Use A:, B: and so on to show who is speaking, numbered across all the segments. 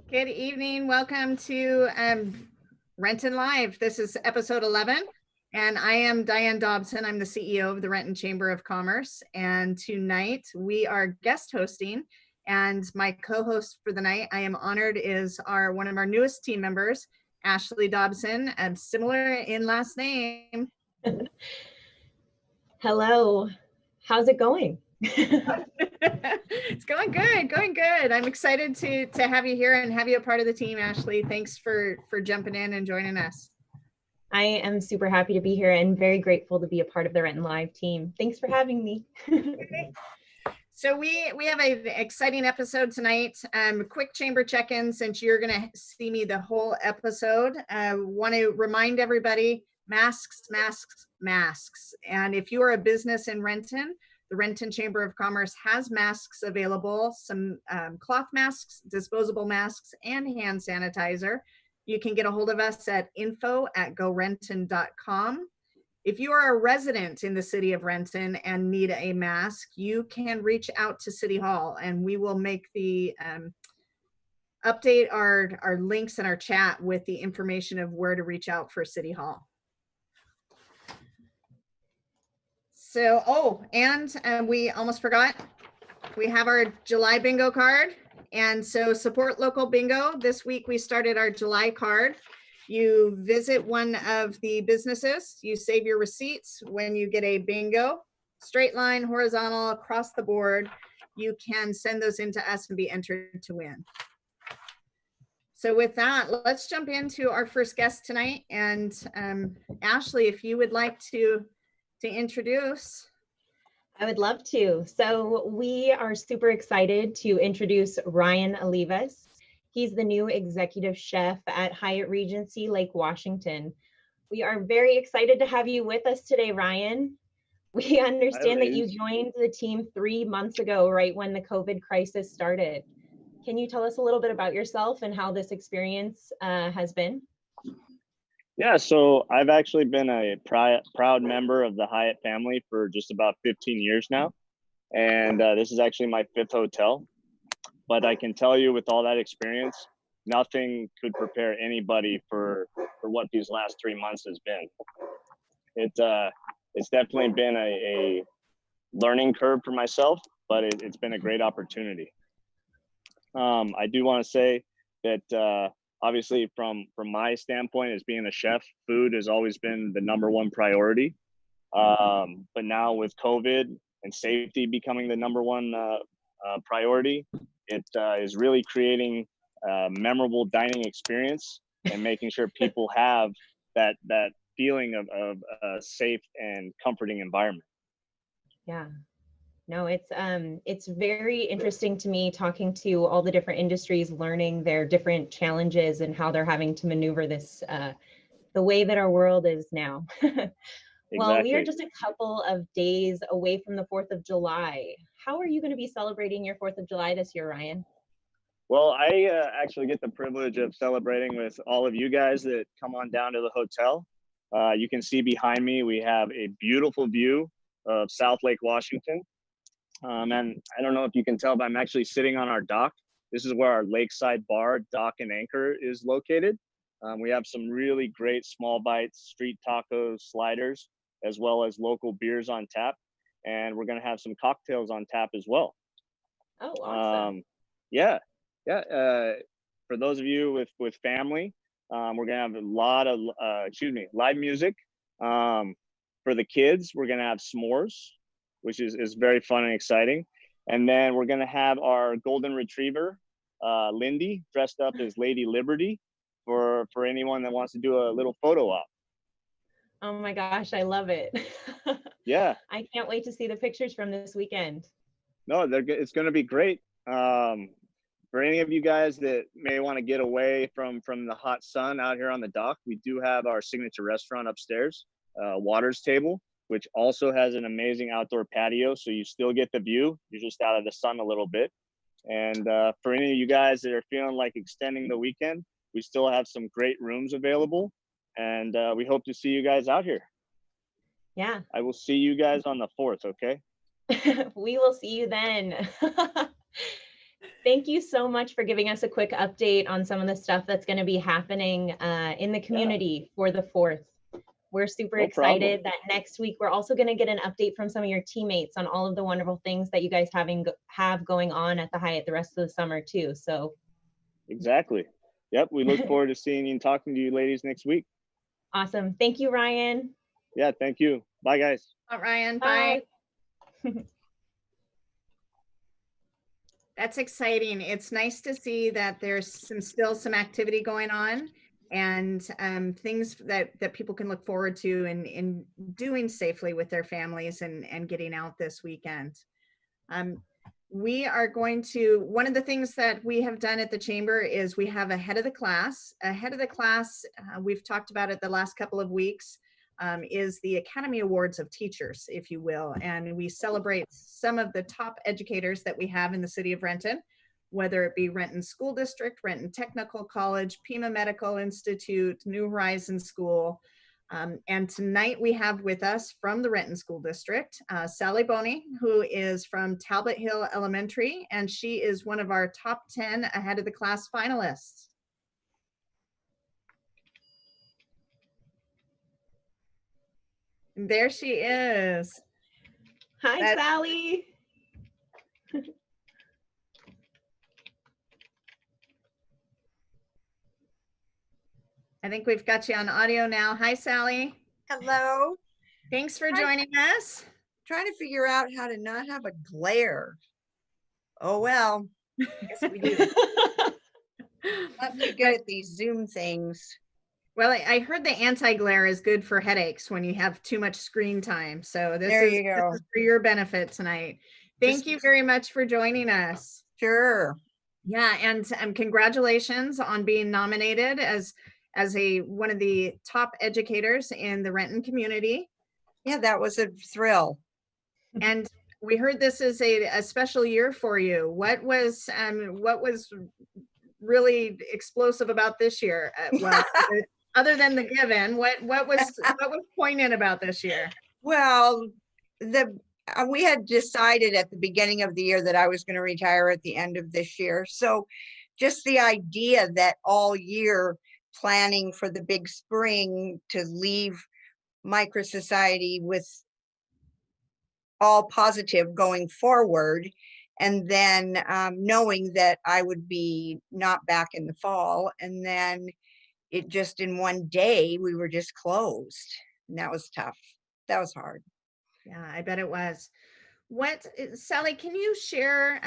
A: Good evening. Welcome to Renton Live. This is episode 11, and I am Diane Dobson. I'm the CEO of the Renton Chamber of Commerce, and tonight we are guest hosting, and my co-host for the night, I am honored, is one of our newest team members, Ashley Dobson, similar in last name.
B: Hello. How's it going?
A: It's going good. I'm excited to have you here and have you a part of the team, Ashley. Thanks for jumping in and joining us.
B: I am super happy to be here and very grateful to be a part of the Renton Live team. Thanks for having me.
A: So we have an exciting episode tonight. Quick chamber check-in, since you're going to see me the whole episode. Want to remind everybody, masks. And if you are a business in Renton, the Renton Chamber of Commerce has masks available, some cloth masks, disposable masks, and hand sanitizer. You can get a hold of us at info@gorenton.com. If you are a resident in the city of Renton and need a mask, you can reach out to City Hall, and we will make the update our links in our chat with the information of where to reach out for City Hall. So, and we almost forgot, we have our July bingo card. And so support local bingo. This week we started our July card. You visit one of the businesses, you save your receipts. When you get a bingo, straight line, horizontal, across the board, you can send those in to us and be entered to win. So with that, let's jump into our first guest tonight. And Ashley, if you would like to introduce.
B: I would love to. So we are super excited to introduce Ryan Olivas. He's the new executive chef at Hyatt Regency, Lake Washington. We are very excited to have you with us today, Ryan. We understand that you joined the team 3 months ago, right when the COVID crisis started. Can you tell us a little bit about yourself and how this experience has been?
C: Yeah, so I've actually been a proud member of the Hyatt family for just about 15 years now. And this is actually my 5th hotel. But I can tell you, with all that experience, nothing could prepare anybody for what these last 3 months has been. It's definitely been a learning curve for myself, but it's been a great opportunity. I do want to say that obviously, from my standpoint as being a chef, food has always been the #1 priority. But now with COVID and safety becoming the #1 priority, it is really creating a memorable dining experience and making sure people have that feeling of a safe and comforting environment.
B: Yeah. No, it's very interesting to me talking to all the different industries, learning their different challenges and how they're having to maneuver this, the way that our world is now. Well, we are just a couple of days away from the 4th of July. How are you going to be celebrating your 4th of July this year, Ryan?
C: Well, I actually get the privilege of celebrating with all of you guys that come on down to the hotel. You can see behind me, we have a beautiful view of South Lake Washington. And I don't know if you can tell, but I'm actually sitting on our dock. This is where our lakeside bar, dock and anchor is located. We have some really great small bites, street tacos, sliders, as well as local beers on tap. And we're going to have some cocktails on tap as well.
B: Oh, awesome.
C: Yeah. For those of you with family, we're going to have a lot of, live music. For the kids, we're going to have s'mores, which is very fun and exciting. And then we're going to have our golden retriever, Lindy, dressed up as Lady Liberty for anyone that wants to do a little photo op.
B: Oh my gosh, I love it.
C: Yeah.
B: I can't wait to see the pictures from this weekend.
C: No, it's going to be great. For any of you guys that may want to get away from the hot sun out here on the dock, we do have our signature restaurant upstairs, Waters Table, which also has an amazing outdoor patio. So you still get the view. You're just out of the sun a little bit. And for any of you guys that are feeling like extending the weekend, we still have some great rooms available. And we hope to see you guys out here.
B: Yeah.
C: I will see you guys on the 4th, okay?
B: We will see you then. Thank you so much for giving us a quick update on some of the stuff that's going to be happening in the community for the 4th. We're super excited that next week we're also going to get an update from some of your teammates on all of the wonderful things that you guys have going on at the Hyatt the rest of the summer too. So
C: exactly. Yep. We look forward to seeing you and talking to you ladies next week.
B: Awesome. Thank you, Ryan.
C: Yeah. Thank you. Bye, guys.
A: Bye, Ryan. Bye. That's exciting. It's nice to see that there's still some activity going on and things that people can look forward to in doing safely with their families and getting out this weekend. We are going to, one of the things that we have done at the Chamber is we have a head of the class. A head of the class, we've talked about it the last couple of weeks, is the Academy Awards of Teachers, if you will. And we celebrate some of the top educators that we have in the city of Renton, whether it be Renton School District, Renton Technical College, Pima Medical Institute, New Horizons School. And tonight we have with us from the Renton School District, Sally Boni, who is from Talbot Hill Elementary, and she is one of our top 10 ahead of the class finalists. There she is.
B: Hi, Sally.
A: I think we've got you on audio now. Hi, Sally.
D: Hello.
A: Thanks for joining us.
D: Trying to figure out how to not have a glare. Oh, well, guess we do. Not too good at these Zoom things.
A: Well, I heard the anti-glare is good for headaches when you have too much screen time. So this is for your benefit tonight. Thank you very much for joining us.
D: Sure.
A: Yeah, and congratulations on being nominated as one of the top educators in the Renton community.
D: Yeah, that was a thrill.
A: And we heard this is a special year for you. What was really explosive about this year? Well, other than the given, what was poignant about this year?
D: Well, we had decided at the beginning of the year that I was going to retire at the end of this year. So just the idea that all year planning for the big spring to leave micro society with all positive going forward, and then knowing that I would be not back in the fall, and then it just in one day we were just closed, and that was tough. That was hard.
A: Yeah, I bet it was. Sally, can you share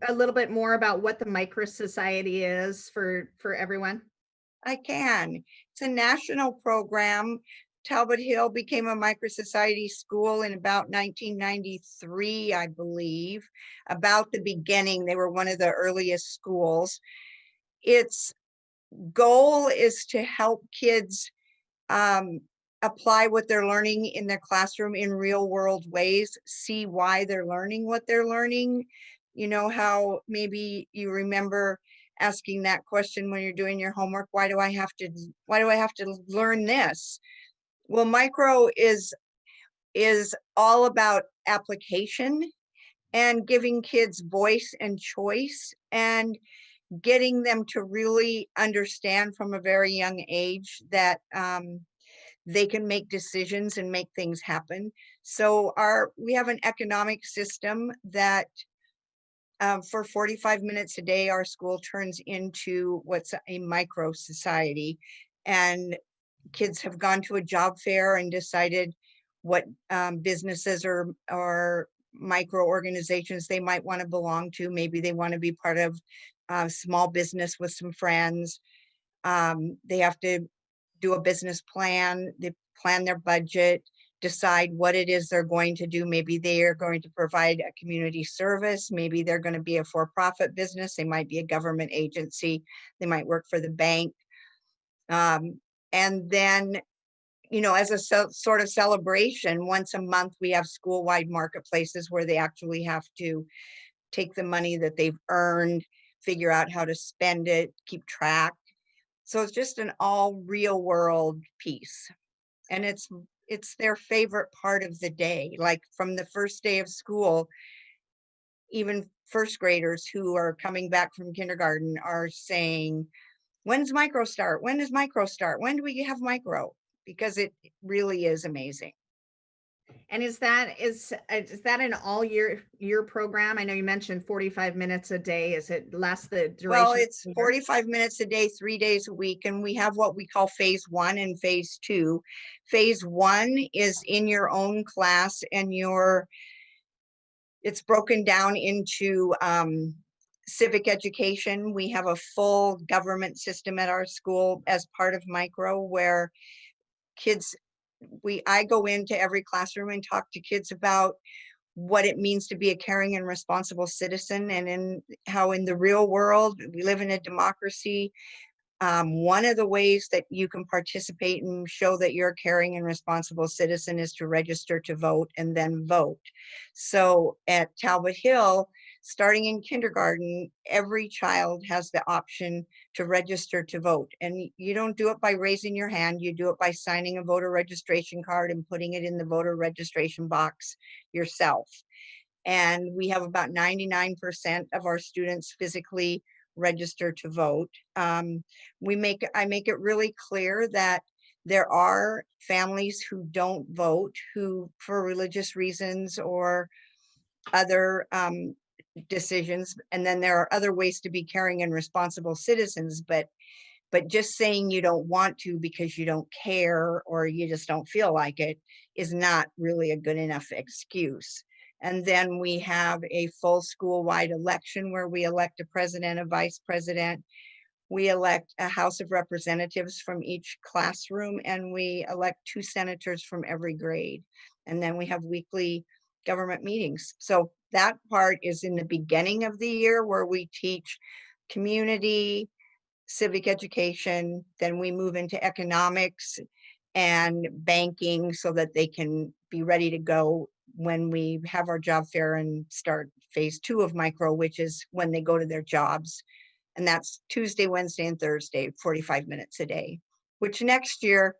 A: a little bit more about what the Micro Society is for everyone?
D: I can. It's a national program. Talbot Hill became a micro society school in about 1993, I believe. About the beginning, they were one of the earliest schools. Its goal is to help kids apply what they're learning in their classroom in real world ways, see why they're learning what they're learning. You know how maybe you remember asking that question when you're doing your homework, why do I have to learn this? Well, micro is all about application and giving kids voice and choice and getting them to really understand from a very young age that they can make decisions and make things happen. So we have an economic system that for 45 minutes a day, our school turns into what's a micro society. And kids have gone to a job fair and decided what businesses or micro organizations they might want to belong to. Maybe they want to be part of small business with some friends. They have to do a business plan, they plan their budget, decide what it is they're going to do. Maybe they are going to provide a community service. Maybe they're going to be a for-profit business. They might be a government agency. They might work for the bank. And then, you know, as a sort of celebration, once a month, we have school-wide marketplaces where they actually have to take the money that they've earned, figure out how to spend it, keep track. So it's just an all real world piece. And it's their favorite part of the day. Like from the first day of school, even first graders who are coming back from kindergarten are saying, when's micro start? When does micro start? When do we have micro? Because it really is amazing.
A: And is that an all year program? I know you mentioned 45 minutes a day. Is it lasts the duration?
D: Well, it's 45 minutes a day, 3 days a week. And we have what we call phase 1 and phase 2. Phase 1 is in your own class and it's broken down into civic education. We have a full government system at our school as part of micro where kids, I go into every classroom and talk to kids about what it means to be a caring and responsible citizen, and how in the real world, we live in a democracy. One of the ways that you can participate and show that you're a caring and responsible citizen is to register to vote and then vote. So at Talbot Hill, starting in kindergarten, every child has the option to register to vote. And you don't do it by raising your hand, you do it by signing a voter registration card and putting it in the voter registration box yourself. And we have about 99% of our students physically register to vote. I make it really clear that there are families who don't vote, who for religious reasons or other decisions, and then there are other ways to be caring and responsible citizens, but just saying you don't want to because you don't care or you just don't feel like it is not really a good enough excuse. And then we have a full school-wide election where we elect a president, a vice president. We elect a House of Representatives from each classroom, and we elect 2 senators from every grade. And then we have weekly government meetings. So that part is in the beginning of the year where we teach community, civic education, then we move into economics and banking so that they can be ready to go when we have our job fair and start phase 2 of micro, which is when they go to their jobs. And that's Tuesday, Wednesday, and Thursday, 45 minutes a day, which next year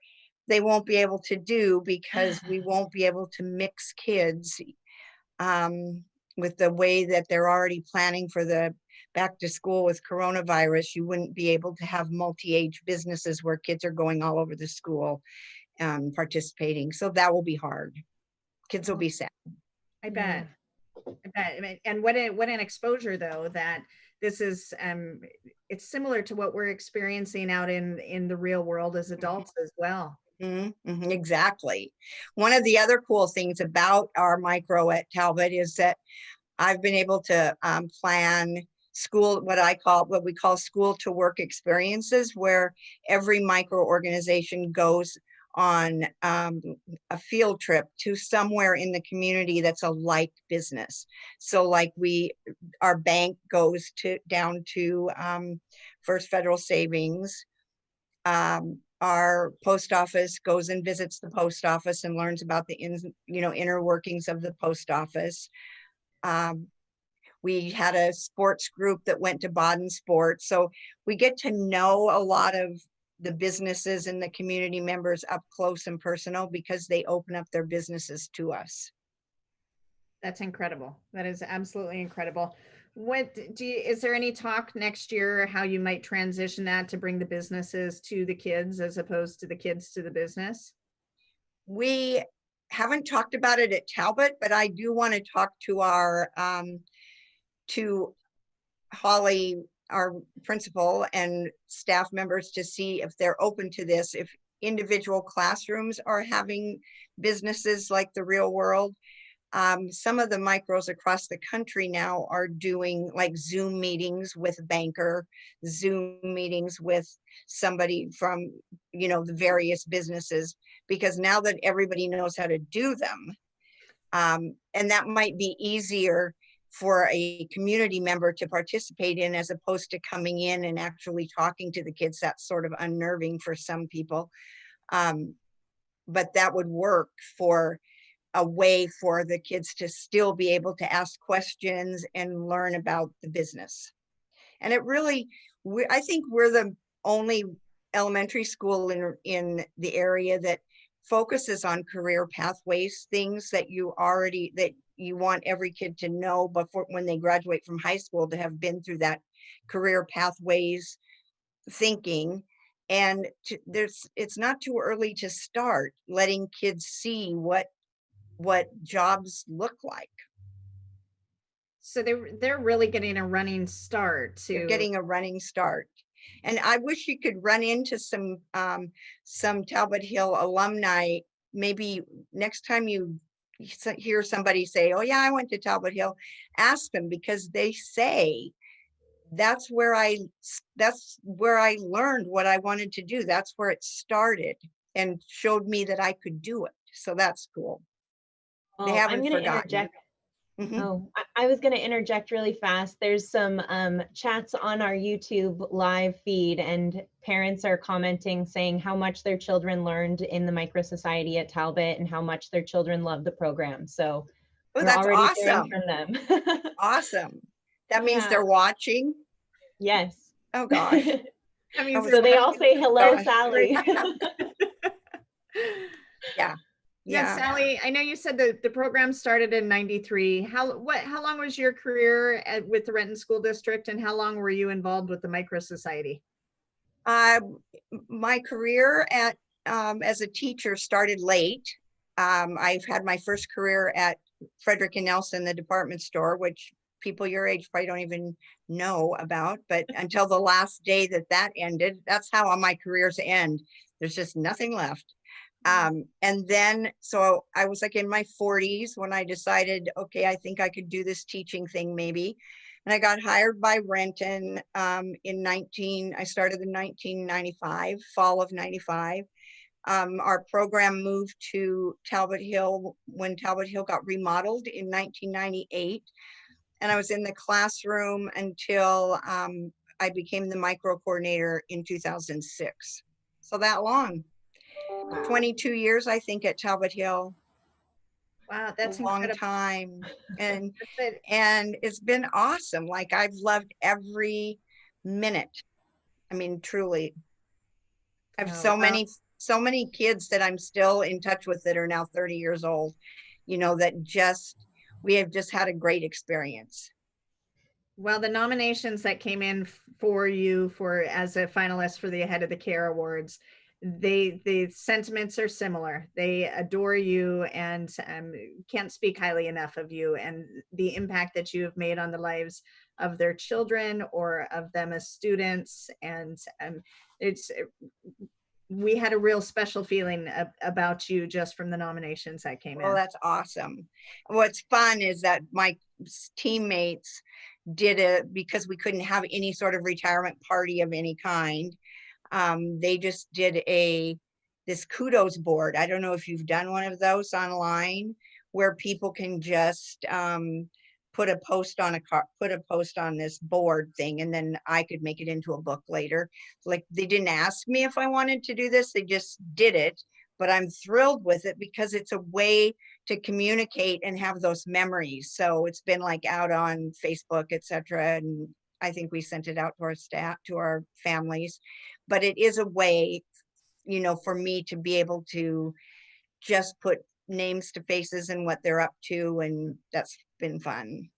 D: they won't be able to do because we won't be able to mix kids with the way that they're already planning for the back to school with coronavirus. You wouldn't be able to have multi-age businesses where kids are going all over the school participating. So that will be hard. Kids will be sad.
A: I bet. I mean, and what an exposure though, that this is it's similar to what we're experiencing out in the real world as adults as well.
D: Exactly. One of the other cool things about our micro at Talbot is that I've been able to plan school, what we call school to work experiences, where every micro organization goes on a field trip to somewhere in the community that's a like business. So like our bank goes down to First Federal Savings. Our post office goes and visits the post office and learns about the inner workings of the post office. We had a sports group that went to Baden Sports. So we get to know a lot of the businesses and the community members up close and personal because they open up their businesses to us.
A: That's incredible. That is absolutely incredible. What do you, is there any talk next year how you might transition that to bring the businesses to the kids as opposed to the kids to the business?
D: We haven't talked about it at Talbot, but I do want to talk to our to Holly, our principal, and staff members to see if they're open to this. If individual classrooms are having businesses like the Real World, some of the micros across the country now are doing like Zoom meetings with a banker, Zoom meetings with somebody from, you know, the various businesses, because now that everybody knows how to do them, and that might be easier for a community member to participate in as opposed to coming in and actually talking to the kids. That's sort of unnerving for some people. But that would work for a way for the kids to still be able to ask questions and learn about the business. And it really, I think we're the only elementary school in the area that focuses on career pathways, things that you want every kid to know before when they graduate from high school, to have been through that career pathways thinking. And it's not too early to start letting kids see what jobs look like.
A: So they're really getting a running start to
D: They're getting a running start. And I wish you could run into some Talbot Hill alumni. Maybe next time you hear somebody say, oh yeah, I went to Talbot Hill, ask them, because they say, that's where I learned what I wanted to do. That's where it started and showed me that I could do it. So that's cool. They haven't forgotten.
B: Oh, I was going to interject really fast. There's some chats on our YouTube live feed, and parents are commenting saying how much their children learned in the Micro Society at Talbot and how much their children love the program. So we're
D: that's
B: already
D: awesome.
B: hearing from them.
D: Awesome. That means they're watching.
B: Yes.
D: Oh gosh.
A: I mean,
B: so they all say hello,
D: gosh.
B: Sally.
D: Yeah.
A: Yeah, Sally, I know you said that the program started in '93. How long was your career with the Renton School District, and how long were you involved with the Micro Society?
D: My career as a teacher started late. I've had my first career at Frederick and Nelson, the department store, which people your age probably don't even know about, but until the last day that ended, that's how my careers end. There's just nothing left. And then, so I was like in my 40s when I decided, okay, I think I could do this teaching thing maybe. And I got hired by Renton I started in 1995, fall of 95. Our program moved to Talbot Hill when Talbot Hill got remodeled in 1998. And I was in the classroom until I became the micro coordinator in 2006. So that long. 22 years, I think, at Talbot Hill.
A: Wow, that's
D: a long time. And it's been awesome. Like, I've loved every minute. I mean, truly. I have so many kids that I'm still in touch with that are now 30 years old, you know, that we have just had a great experience.
A: Well, the nominations that came in for you as a finalist for the Ahead of the Care Awards, the sentiments are similar. They adore you and can't speak highly enough of you and the impact that you have made on the lives of their children or of them as students. And we had a real special feeling about you just from the nominations that came in.
D: Oh, that's awesome. What's fun is that my teammates did it because we couldn't have any sort of retirement party of any kind. They just did this kudos board. I don't know if you've done one of those online where people can just put a post on this board thing, and then I could make it into a book later. Like, they didn't ask me if I wanted to do this, they just did it, but I'm thrilled with it because it's a way to communicate and have those memories. So it's been like out on Facebook, etc. And I think we sent it out to our staff, to our families, but it is a way, you know, for me to be able to just put names to faces and what they're up to, and that's been fun.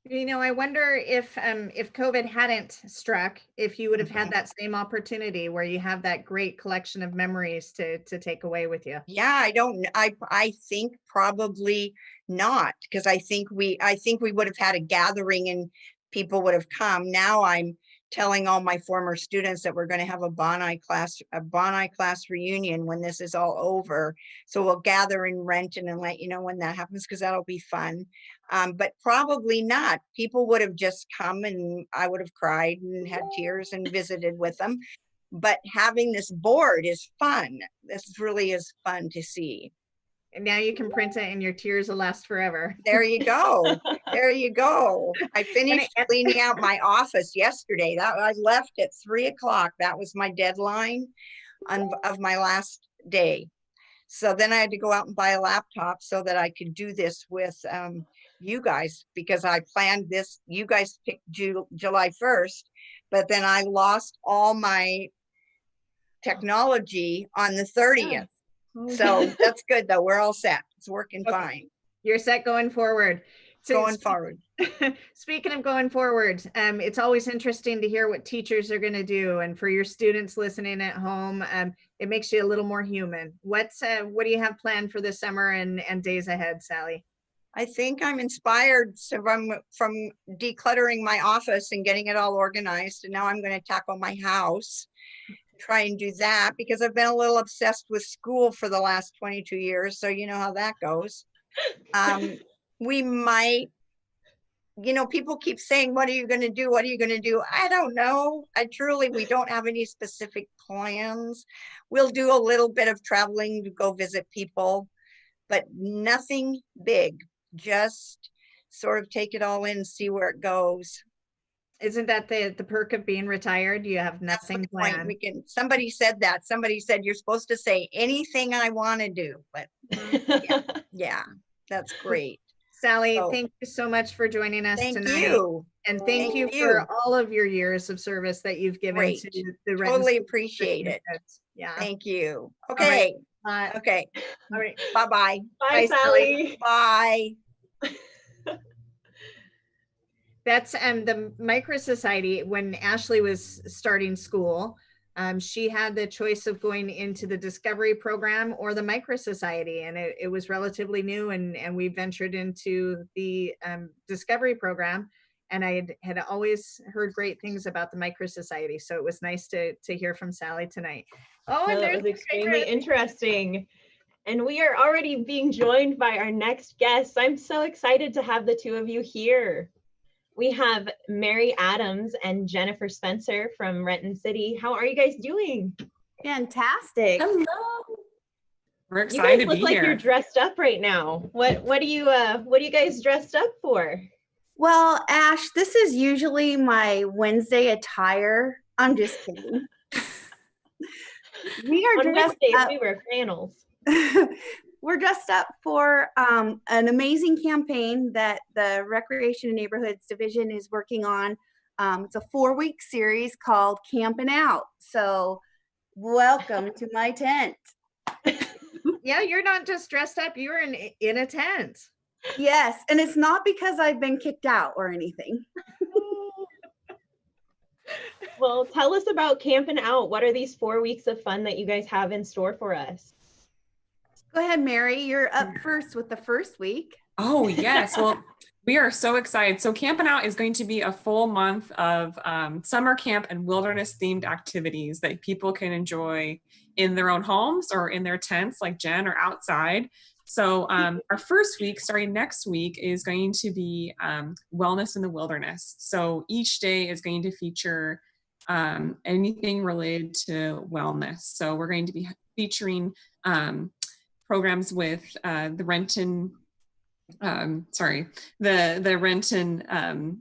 A: You know, I wonder if COVID hadn't struck, if you would have had that same opportunity where you have that great collection of memories to take away with you.
D: Yeah, I think probably not, because I think we would have had a gathering and people would have come. Now I'm telling all my former students that we're going to have a Boni class reunion when this is all over. So we'll gather in Renton and let you know when that happens, because that'll be fun. But probably not. People would have just come and I would have cried and had tears and visited with them. But having this board is fun. This really is fun to see.
A: And now you can print it and your tears will last forever.
D: There you go. There you go. I finished cleaning out my office yesterday. I left at 3 o'clock. That was my deadline of my last day. So then I had to go out and buy a laptop so that I could do this with you guys, because I planned this. You guys picked July 1st, but then I lost all my technology on the 30th. So that's good though. We're all set. It's working fine.
A: You're set going forward. So
D: going forward.
A: Speaking of going forward, it's always interesting to hear what teachers are going to do. And for your students listening at home, it makes you a little more human. What do you have planned for this summer and days ahead, Sally?
D: I think I'm inspired from decluttering my office and getting it all organized. And now I'm going to tackle my house, try and do that, because I've been a little obsessed with school for the last 22 years. So you know how that goes. We might, people keep saying, what are you going to do? What are you going to do? I don't know. We don't have any specific plans. We'll do a little bit of traveling to go visit people, but nothing big. Just sort of take it all in and see where it goes.
A: Isn't that the perk of being retired? You have nothing planned.
D: Somebody said that. Somebody said you're supposed to say anything I want to do, but yeah, that's great.
A: Sally, thank you so much for joining us tonight.
D: Thank you.
A: And thank you for all of your years of service that you've given to the Renton.
D: Totally appreciate it.
A: Yeah.
D: Thank you. Okay. Okay.
A: All right.
D: Bye-bye.
B: Bye, Sally.
D: Bye.
A: That's the Micro Society. When Ashley was starting school, she had the choice of going into the Discovery program or the Micro Society, and it was relatively new, and we ventured into the Discovery program, and I had always heard great things about the Micro Society, so it was nice to hear from Sally tonight. Oh, and
B: that was extremely interesting. And we are already being joined by our next guest. I'm so excited to have the two of you here. We have Mary Adams and Jennifer Spencer from Renton City. How are you guys doing?
E: Fantastic.
F: Hello. We're excited
B: you guys
F: to
B: look
F: be
B: like
F: here.
B: You're dressed up right now. What are you guys dressed up for?
E: Well, Ash, this is usually my Wednesday attire. I'm just kidding. We are
B: On
E: dressed
B: Wednesdays,
E: up.
B: we wear flannels.
E: We're dressed up for an amazing campaign that the Recreation and Neighborhoods Division is working on. It's a 4-week series called Camping Out. So welcome to my tent.
A: Yeah, you're not just dressed up, you're in a tent.
E: Yes, and it's not because I've been kicked out or anything.
B: Well, tell us about Camping Out. What are these 4 weeks of fun that you guys have in store for us?
E: Go ahead, Mary. You're up first with the first week.
F: Oh, yes. Well, we are so excited. So Camping Out is going to be a full month of summer camp and wilderness themed activities that people can enjoy in their own homes or in their tents like Jen, or outside. So our first week, starting next week, is going to be wellness in the wilderness. So each day is going to feature anything related to wellness. So we're going to be featuring programs with the Renton, the Renton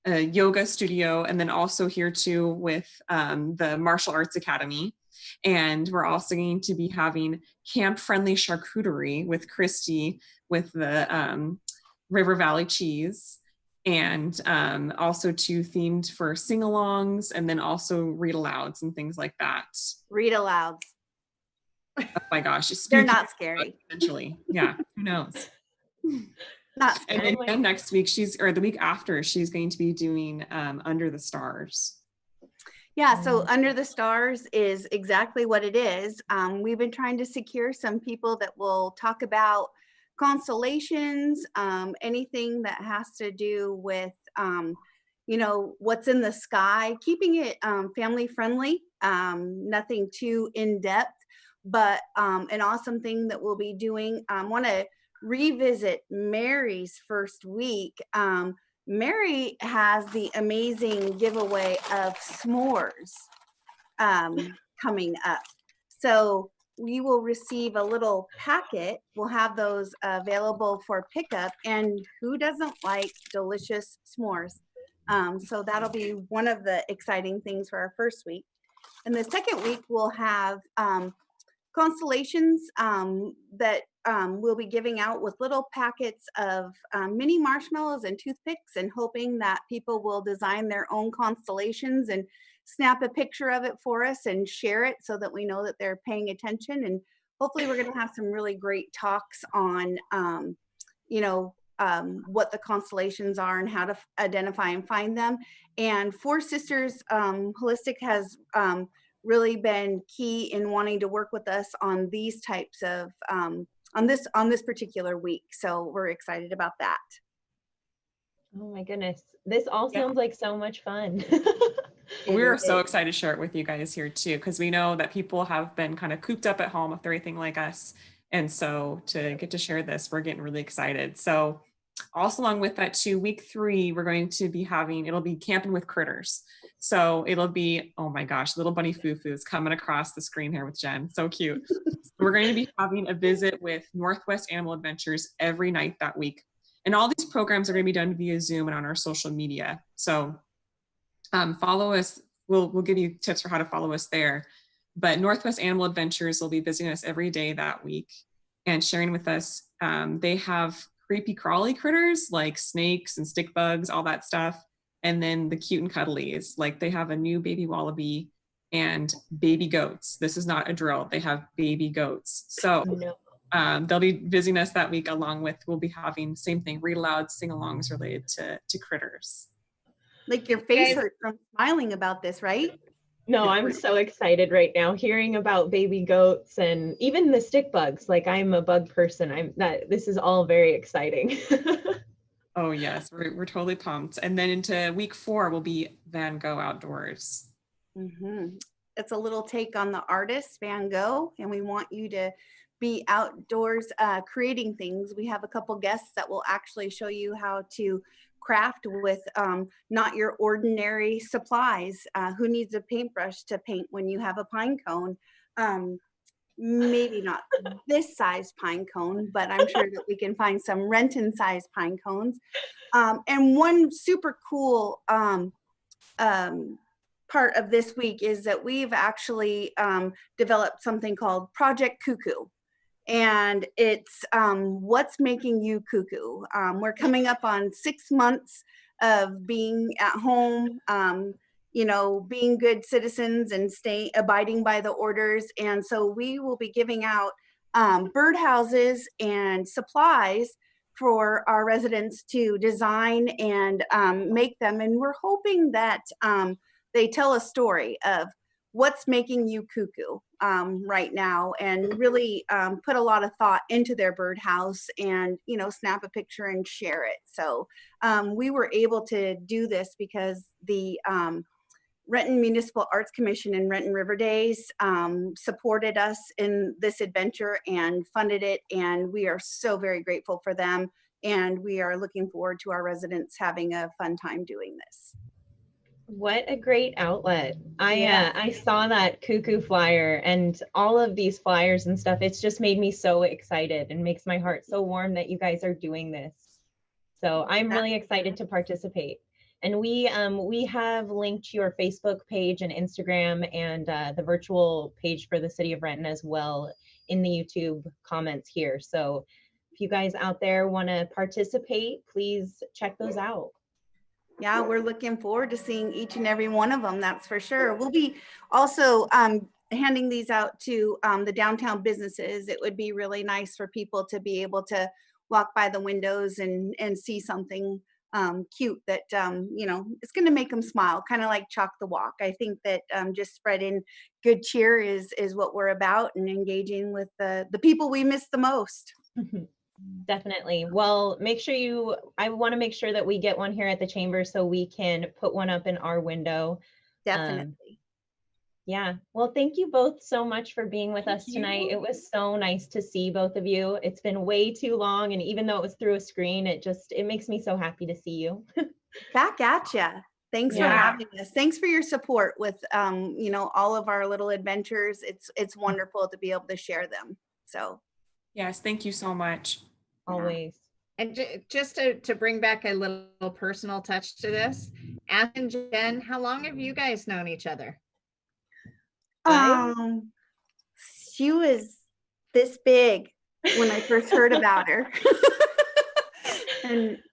F: yoga studio, and then also here too with the Martial Arts Academy. And we're also going to be having camp-friendly charcuterie with Christy with the River Valley cheese, and also too themed for sing-alongs, and then also read-alouds and things like that.
E: Read alouds.
F: Oh my gosh, it's
E: They're
F: spooky,
E: not scary.
F: Essentially, yeah. Who knows?
E: Not
F: And
E: scary.
F: then next week, or the week after, she's going to be doing Under the Stars.
E: Yeah, so Under the Stars is exactly what it is. We've been trying to secure some people that will talk about constellations, anything that has to do with, you know, what's in the sky, keeping it family friendly, nothing too in depth, but an awesome thing that we'll be doing. I want to revisit Mary's first week. Mary has the amazing giveaway of s'mores coming up. So we will receive a little packet. We'll have those available for pickup. And who doesn't like delicious s'mores? So that'll be one of the exciting things for our first week. And the second week, we'll have constellations that we'll be giving out with little packets of mini marshmallows and toothpicks, and hoping that people will design their own constellations and snap a picture of it for us and share it so that we know that they're paying attention. And hopefully we're going to have some really great talks on, you know, what the constellations are and how to identify and find them. And Four Sisters Holistic has really been key in wanting to work with us on these types of on this particular week. So we're excited about that.
B: Oh my goodness. This all sounds like so much fun.
F: We're so excited to share it with you guys here too, because we know that people have been kind of cooped up at home with everything like us. And so to get to share this, we're getting really excited. So also along with that too, week 3, we're going to be it'll be camping with critters. So it'll be, oh my gosh, little bunny foo-foos coming across the screen here with Jen. So cute. So we're going to be having a visit with Northwest Animal Adventures every night that week. And all these programs are going to be done via Zoom and on our social media. So follow us. We'll give you tips for how to follow us there. But Northwest Animal Adventures will be visiting us every day that week and sharing with us. They have creepy crawly critters like snakes and stick bugs, all that stuff. And then the cute and cuddlies, like they have a new baby wallaby and baby goats. This is not a drill. They have baby goats. So they'll be visiting us that week, along with, we'll be having same thing, read aloud, sing-alongs related to critters.
E: Like your face hurts from smiling about this, right?
B: No, I'm so excited right now hearing about baby goats and even the stick bugs. Like, I'm a bug person. This is all very exciting.
F: Oh yes, we're totally pumped. And then into week 4 will be Van Gogh Outdoors.
E: Mm-hmm. It's a little take on the artist Van Gogh, and we want you to be outdoors creating things. We have a couple guests that will actually show you how to craft with not your ordinary supplies. Who needs a paintbrush to paint when you have a pine cone? Maybe not this size pine cone, but I'm sure that we can find some Renton size pine cones. And one super cool part of this week is that we've actually developed something called Project Cuckoo. And it's what's making you cuckoo. We're coming up on 6 months of being at home, you know, being good citizens and abiding by the orders. And so we will be giving out birdhouses and supplies for our residents to design and make them. And we're hoping that they tell a story of what's making you cuckoo right now, and really put a lot of thought into their birdhouse, and, you know, snap a picture and share it. So we were able to do this because the Renton Municipal Arts Commission and Renton River Days supported us in this adventure and funded it. And we are so very grateful for them. And we are looking forward to our residents having a fun time doing this.
B: What a great outlet. I saw that cuckoo flyer and all of these flyers and stuff. It's just made me so excited and makes my heart so warm that you guys are doing this. So I'm really excited to participate. And we have linked your Facebook page and Instagram and the virtual page for the City of Renton as well in the YouTube comments here. So if you guys out there want to participate, please check those out.
E: Yeah, we're looking forward to seeing each and every one of them, that's for sure. We'll be also handing these out to the downtown businesses. It would be really nice for people to be able to walk by the windows and see something cute that, you know, it's going to make them smile, kind of like Chalk the Walk. I think that just spreading good cheer is what we're about, and engaging with the people we miss the most.
B: Definitely. Well, I want to make sure that we get one here at the chamber so we can put one up in our window.
E: Definitely.
B: Yeah. Well, thank you both so much for being with us tonight.
F: you.
B: It was so nice to see both of you. It's been way too long. And even though it was through a screen, it makes me so happy to see you.
E: Back at ya. Thanks for
F: Yeah.
E: having us. Thanks for your support with, you know, all of our little adventures. It's wonderful to be able to share them. So
F: Yes, thank you so much.
B: Always.
A: And just to bring back a little personal touch to this, Ash and Jen, how long have you guys known each other?
E: she was this big when I first heard about her.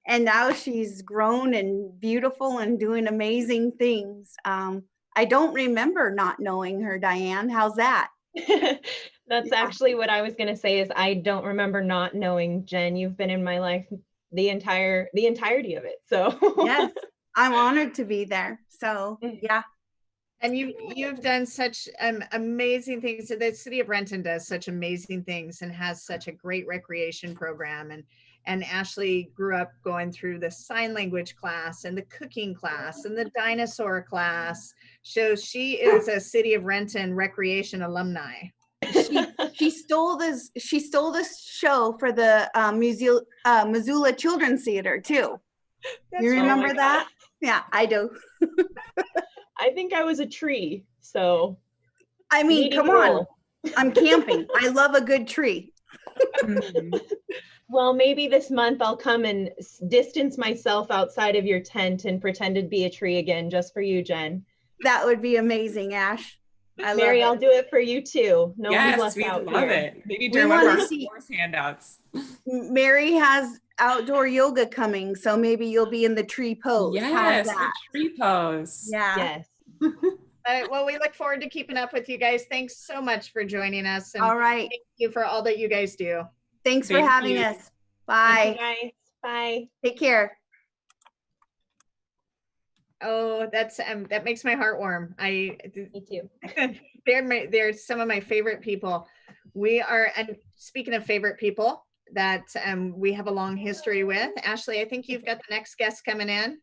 E: And now she's grown and beautiful and doing amazing things. I don't remember not knowing her, Diane. How's that?
B: That's actually what I was going to say is I don't remember not knowing Jen. You've been in my life the entirety of it. So
E: Yes, I'm honored to be there. So yeah.
A: And you've done such amazing things. The city of Renton does such amazing things and has such a great recreation program. And Ashley grew up going through the sign language class and the cooking class and the dinosaur class. So she is a city of Renton recreation alumni.
E: She stole this show for the Missoula Children's Theater too. You remember that? Yeah, I do.
B: I think I was a tree. So
E: I mean, come on. I'm camping. I love a good tree.
B: Well, maybe this month I'll come and distance myself outside of your tent and pretend to be a tree again, just for you, Jen.
E: That would be amazing, Ash.
B: Mary, I'll do it for you too. No one's
F: Yes,
B: left
F: we
B: out
F: love
B: here.
F: it. Maybe
E: We
F: during one of
E: wanna
F: our
E: see-
F: course handouts.
E: Mary has outdoor yoga coming, so maybe you'll be in the tree pose. How's
F: Yes, the
E: that?
F: tree pose.
E: Yeah.
B: Yes.
A: Well, we look forward to keeping up with you guys. Thanks so much for joining us. And
E: All right.
A: thank you for all that you guys do.
E: Thanks for
F: Thank
E: having
F: you.
E: us.
B: Thank
E: Bye.
B: you guys. Bye.
E: Take care.
A: Oh, that makes my heart warm.
B: Me too.
A: They're some of my favorite people. And speaking of favorite people that we have a long history with, Ashley, I think you've got the next guest coming in.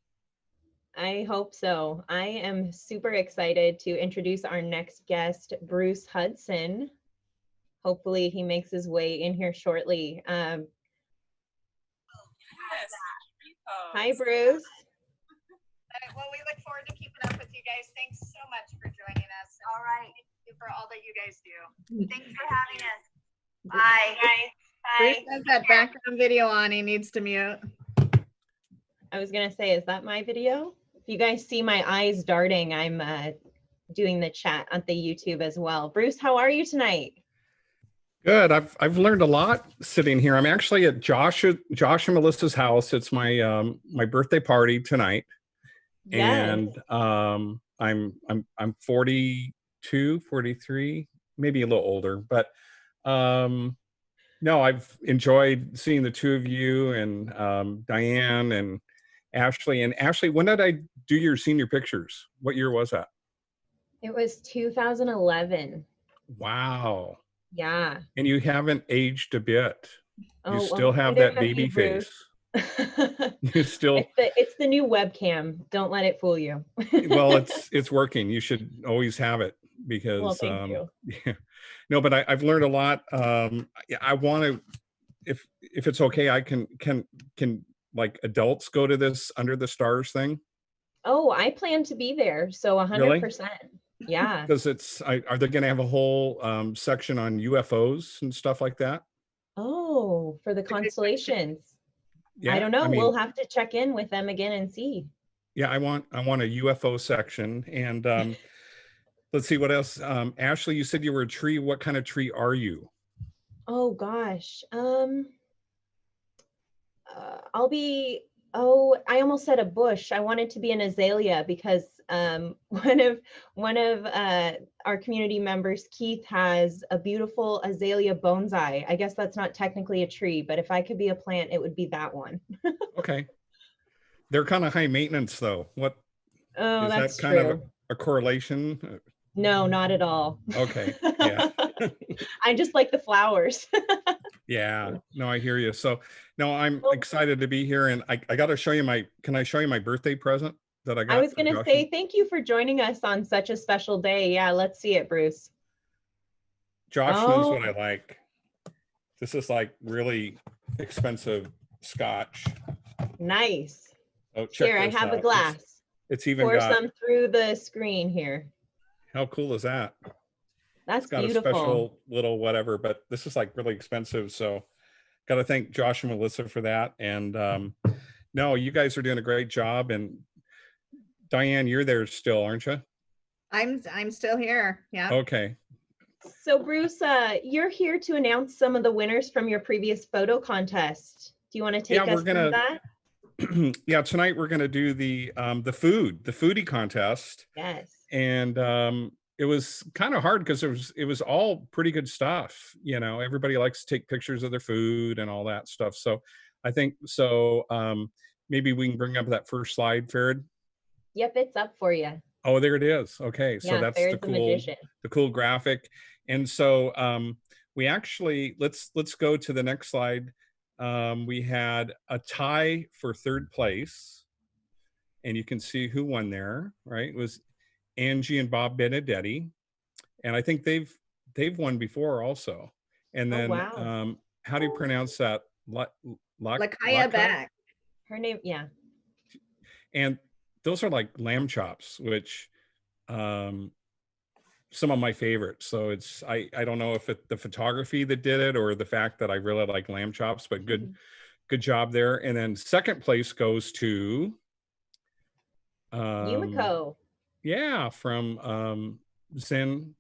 B: I hope so. I am super excited to introduce our next guest, Bruce Hudson. Hopefully he makes his way in here shortly.
F: Yes, tree pose.
B: Hi, Bruce.
A: Well, we look forward to keeping up with you guys. Thanks so much for joining us.
E: All right.
A: Thank you for all that you guys do.
E: Thanks for having us. Bye.
A: Bruce has that background video on. He needs to mute.
B: I was gonna say, is that my video? If you guys see my eyes darting, I'm doing the chat on the YouTube as well. Bruce, how are you tonight?
G: Good. I've learned a lot sitting here. I'm actually at Josh and Melissa's house. It's my my birthday party tonight,
B: Yes.
G: and I'm 42, 43, maybe a little older, but no, I've enjoyed seeing the two of you and Diane and Ashley. And Ashley, when did I do your senior pictures? What year was that?
B: It was 2011.
G: Wow.
B: Yeah.
G: And you haven't aged a bit.
B: Oh,
G: You
B: well,
G: still have
B: neither
G: that baby
B: you, Bruce.
G: face. You still,
B: It's the new webcam. Don't let it fool you.
G: well, it's working. You should always have it because
B: Well, thank you.
G: yeah. No, but I've learned a lot. I want to, if it's okay, I can like adults go to this Under the Stars thing?
B: Oh, I plan to be there. So 100%. Yeah.
G: Because are they going to have a whole section on UFOs and stuff like that?
B: Oh, for the constellations.
G: Yeah,
B: I don't know.
G: I mean,
B: We'll have to check in with them again and see.
G: yeah, I want a UFO section. And let's see what else. Ashley, you said you were a tree. What kind of tree are you?
B: Oh gosh. I almost said a bush. I wanted to be an azalea because One of our community members, Keith, has a beautiful azalea bonsai. I guess that's not technically a tree, but if I could be a plant, it would be that one.
G: Okay. They're kind of high maintenance though. What
B: Oh,
G: is
B: that's
G: that kind of
B: true.
G: a correlation?
B: No, not at all.
G: Okay. Yeah.
B: I just like the flowers.
G: Yeah. No, I hear you. So no, I'm
B: Well,
G: excited to be here, and I got to show you can I show you my birthday present that I got?
B: I was
G: for
B: going to
G: Joshua?
B: say thank you for joining us on such a special day. Yeah, let's see it, Bruce.
G: Josh knows
B: Oh,
G: what I like. This is like really expensive scotch.
B: nice.
G: Oh, check
B: Here, I
G: this
B: have a
G: out.
B: glass.
G: It's even
B: Pour
G: got,
B: some through the screen here.
G: how cool is that?
B: That's
G: It's got
B: beautiful.
G: a special little whatever, but this is like really expensive. So got to thank Josh and Melissa for that. And no, you guys are doing a great job. And Diane, you're there still, aren't you?
A: I'm still here. Yeah.
G: Okay.
B: So Bruce, you're here to announce some of the winners from your previous photo contest. Do you want to take us through that?
G: Yeah, tonight we're gonna do the foodie contest.
B: Yes.
G: And it was kind of hard because it was all pretty good stuff. You know, everybody likes to take pictures of their food and all that stuff. So I think so. Maybe we can bring up that first slide, Farid.
B: Yep, it's up for you.
G: Oh, there it is. Okay, so
B: Yeah,
G: that's
B: Farid's
G: the cool graphic. And so we actually let's go to the next slide. We had a tie for third place, and you can see who won there. Right, it was Angie and Bob Benedetti, and I think they've won before also. And then
B: wow.
G: how do you pronounce that?
A: Lakaya back.
B: Her name, yeah.
G: And those are like lamb chops, which some of my favorites. So it's I don't know if it's the photography that did it or the fact that I really like lamb chops, but good job there. And then second place goes to
B: Yumiko.
G: Yeah, from Zen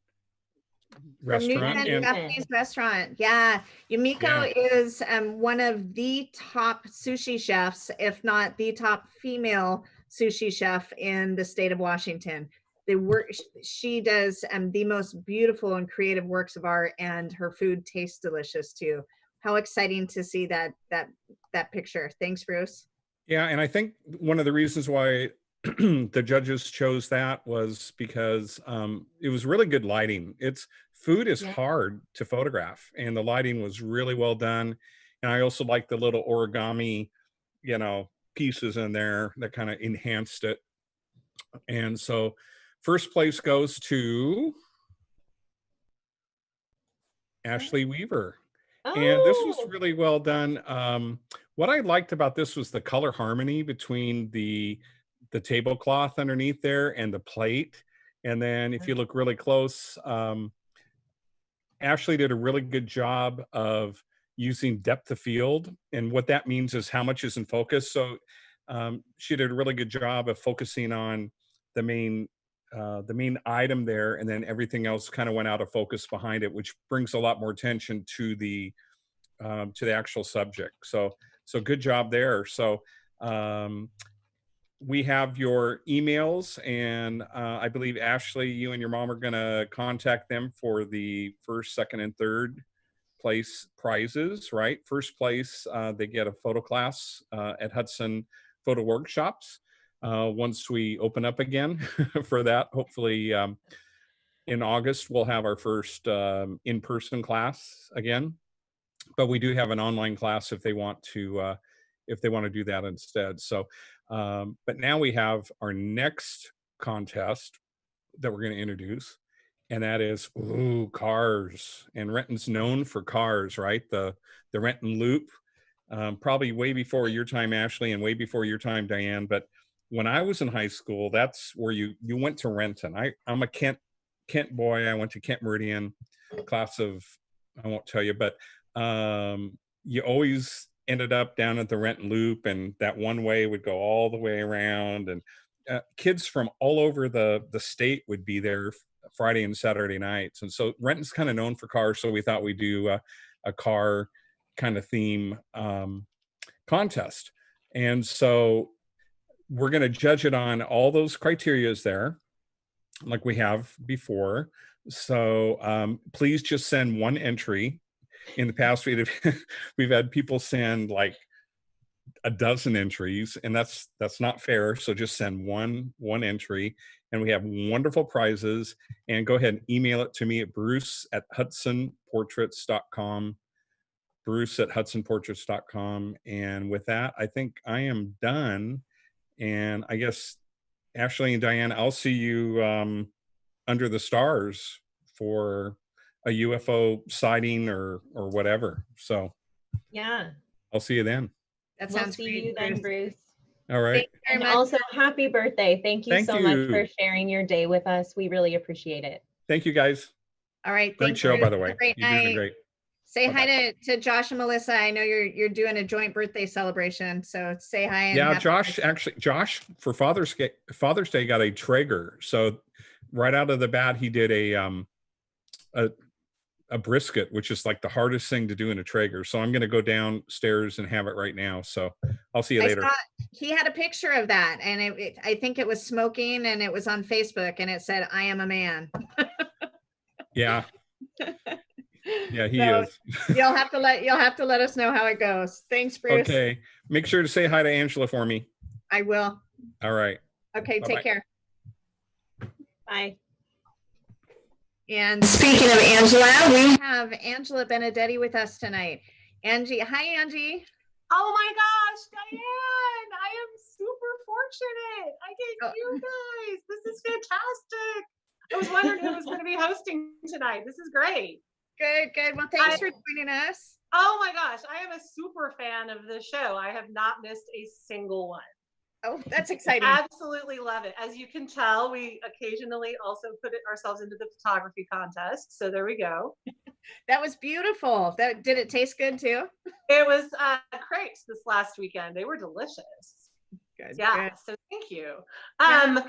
A: Restaurant.
G: Restaurant.
A: Japanese restaurant. Yeah. Yumiko is one of the top sushi chefs, if not the top female sushi chef in the state of Washington. The work she does the most beautiful and creative works of art, and her food tastes delicious too. How exciting to see that picture. Thanks, Bruce.
G: Yeah, and I think one of the reasons why the judges chose that was because it was really good lighting. Food is hard to photograph, and the lighting was really well done. And I also like the little origami, pieces in there that kind of enhanced it. And so first place goes to Ashley Weaver. And this was really well done. What I liked about this was the color harmony between the tablecloth underneath there and the plate. And then if you look really close, Ashley did a really good job of using depth of field. And what that means is how much is in focus. So she did a really good job of focusing on the main item there, and then everything else kind of went out of focus behind it, which brings a lot more attention to the actual subject. So good job there. So we have your emails, and I believe Ashley, you and your mom are going to contact them for the first, second, and third place prizes, right? First place, they get a photo class at Hudson Photo Workshops. Once we open up again for that, hopefully in August, we'll have our first in-person class again. But we do have an online class if they want to do that instead. So, but now we have our next contest that we're going to introduce, and that is cars. And Renton's known for cars, right? The Renton Loop, probably way before your time, Ashley, and way before your time, Diane. But when I was in high school, that's where you went to Renton. I'm a Kent boy. I went to Kent Meridian, class of, I won't tell you, but you always ended up down at the Renton Loop, and that one way would go all the way around, and kids from all over the state would be there Friday and Saturday nights. And so Renton's kind of known for cars, so we thought we'd do a car kind of theme contest. And so we're going to judge it on all those criterias there, like we have before. So please just send one entry. In the past, we've had people send like a dozen entries, and that's not fair. So just send one entry, and we have wonderful prizes. And go ahead and email it to me at bruce@hudsonportraits.com. bruce@hudsonportraits.com. And with that, I think I am done. And I guess Ashley and Diane, I'll see you under the stars for a UFO sighting or whatever. So
B: Yeah.
G: I'll see you then.
A: That
B: We'll
A: sounds
B: see
A: great,
B: you then, Bruce.
G: All right.
A: Thank you very
B: And
A: much.
B: also, happy birthday. Thank you
G: Thank
B: so much for
G: you.
B: sharing your day with us. We really appreciate it.
G: Thank you, guys.
A: All right.
G: Great
A: Thanks,
G: show,
A: Bruce.
G: by the
A: Have a
G: way.
A: Great
G: You're doing
A: night.
G: great.
A: Say
G: Bye-bye.
A: hi to Josh and Melissa. I know you're doing a joint birthday celebration, so say hi. And
G: Yeah,
A: happy
G: Josh,
A: birthday.
G: actually, Josh for Father's Day got a Traeger. So right out of the bat, he did a brisket, which is like the hardest thing to do in a Traeger. So I'm going to go downstairs and have it right now. So I'll see you
A: I
G: later.
A: saw he had a picture of that, and I think it was smoking, and it was on Facebook, and it said, "I am a man."
G: Yeah. Yeah, he
A: So
G: is.
A: you'll have to let us know how it goes. Thanks, Bruce.
G: Okay. Make sure to say hi to Angela for me.
A: I will.
G: All right.
A: Okay,
G: Bye-bye.
A: take care.
B: Bye.
A: And speaking of Angela, we have Angela Benedetti with us tonight. Angie, hi, Angie.
H: Oh my gosh, Diane, I am super fortunate. I get you guys. This is fantastic. I was wondering who was going to be hosting tonight. This is great.
A: Good. Well, thanks for joining us.
H: Oh my gosh, I am a super fan of the show. I have not missed a single one.
A: Oh, that's exciting.
H: Absolutely love it. As you can tell, we occasionally also put ourselves into the photography contest. So there we go.
A: That was beautiful. Did it taste good too?
H: It was crepes this last weekend. They were delicious.
A: Good.
H: Yeah.
A: Good.
H: So thank you.
A: Yeah.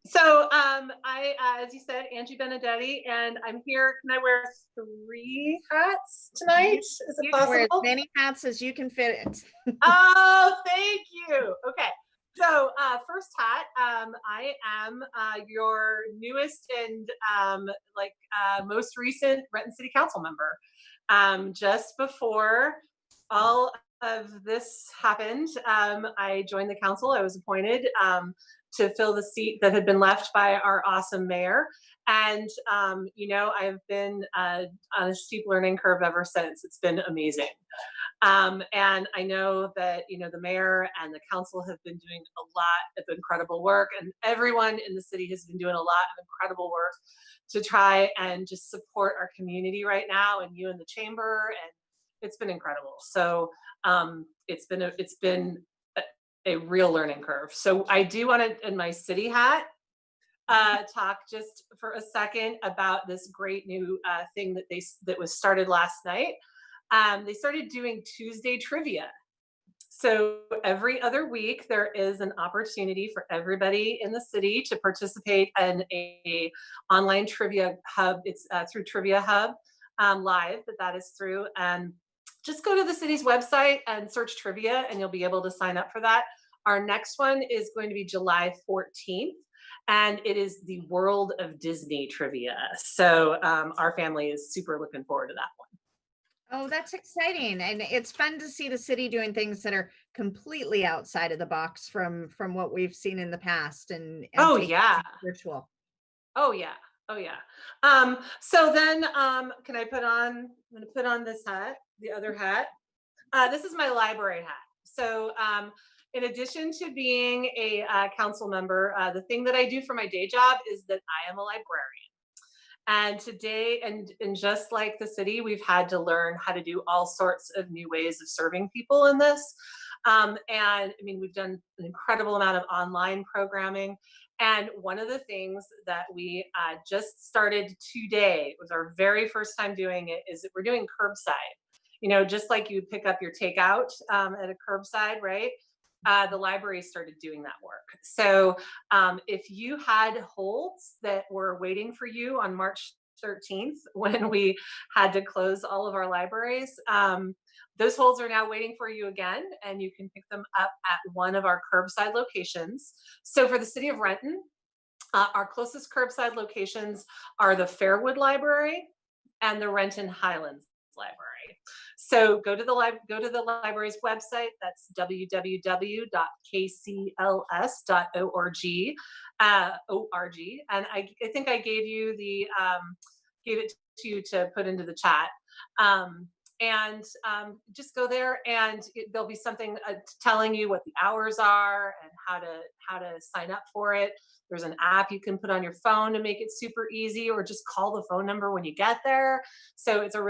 H: So I, as you said, Angie Benedetti, and I'm here. Can I wear 3 hats tonight? Is it
A: You can wear as
H: possible?
A: many hats as you can fit it.
H: Oh, thank you. Okay. So first hat, I am your newest and most recent Renton City Council member. Just before all of this happened, I joined the council. I was appointed to fill the seat that had been left by our awesome mayor. And, I've been on a steep learning curve ever since. It's been amazing. And I know that, the mayor and the council have been doing a lot of incredible work, and everyone in the city has been doing a lot of incredible work to try and just support our community right now, and you in the chamber, and it's been incredible. So it's been a real learning curve. So I do want to, in my city hat, talk just for a second about this great new thing that was started last night. They started doing Tuesday trivia. So every other week, there is an opportunity for everybody in the city to participate in a online trivia hub. It's through Trivia Hub Live that is through. And just go to the city's website and search trivia, and you'll be able to sign up for that. Our next one is going to be July 14th. And it is the World of Disney trivia. So our family is super looking forward to that one.
A: Oh, that's exciting. And it's fun to see the city doing things that are completely outside of the box from what we've seen in the past and
H: Oh,
A: take
H: yeah.
A: virtual.
H: Oh, yeah. Oh, yeah. So then I'm going to put on this hat, the other hat. This is my library hat. So in addition to being a council member, the thing that I do for my day job is that I am a librarian. And today, and just like the city, we've had to learn how to do all sorts of new ways of serving people in this. And I mean, we've done an incredible amount of online programming. And one of the things that we just started today, it was our very first time doing it, is that we're doing curbside. Just like you pick up your takeout at a curbside, right? The library started doing that work. So if you had holds that were waiting for you on March 13th when we had to close all of our libraries. Those holds are now waiting for you again, and you can pick them up at one of our curbside locations. So for the city of Renton, our closest curbside locations are the Fairwood Library and the Renton Highlands Library. So go to the library's website. That's www.kcls.org. And I think I gave you gave it to you to put into the chat. Just go there, and there'll be something telling you what the hours are and how to sign up for it. There's an app you can put on your phone to make it super easy, or just call the phone number when you get there. So it's a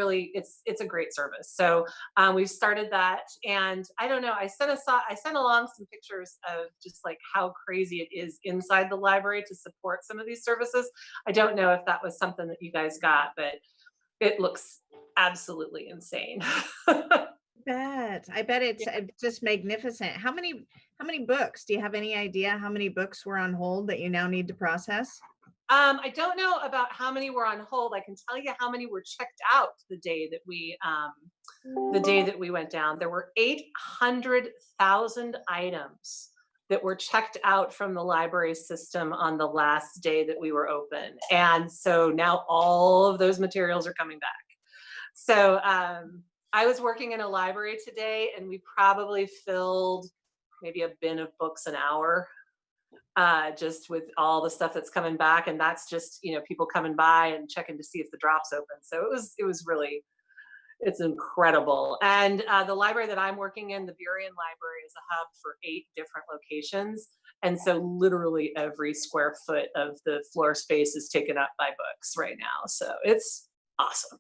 H: great service. So we've started that, and I don't know, I sent along some pictures of just like how crazy it is inside the library to support some of these services. I don't know if that was something that you guys got, but it looks absolutely insane.
A: I bet it's just magnificent. How many books? Do you have any idea how many books were on hold that you now need to process?
H: I don't know about how many were on hold. I can tell you how many were checked out the day that we went down. There were 800,000 items that were checked out from the library system on the last day that we were open. And so now all of those materials are coming back. So I was working in a library today, and we probably filled maybe a bin of books an hour, just with all the stuff that's coming back. And that's just, people coming by and checking to see if the drop's open. So it was really, it's incredible. And the library that I'm working in, the Burien Library, is a hub for 8 different locations. And so literally every square foot of the floor space is taken up by books right now. So it's awesome.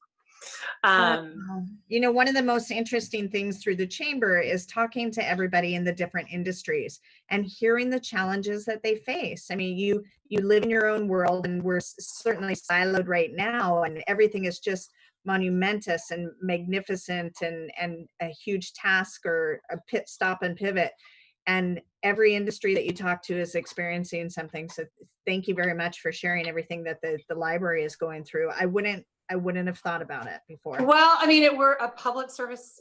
A: One of the most interesting things through the chamber is talking to everybody in the different industries and hearing the challenges that they face. I mean, you live in your own world, and we're certainly siloed right now, and everything is just monumentous and magnificent and a huge task or a pit stop and pivot. And every industry that you talk to is experiencing something. So thank you very much for sharing everything that the library is going through. I wouldn't have thought about it before.
H: Well, I mean, we're a public service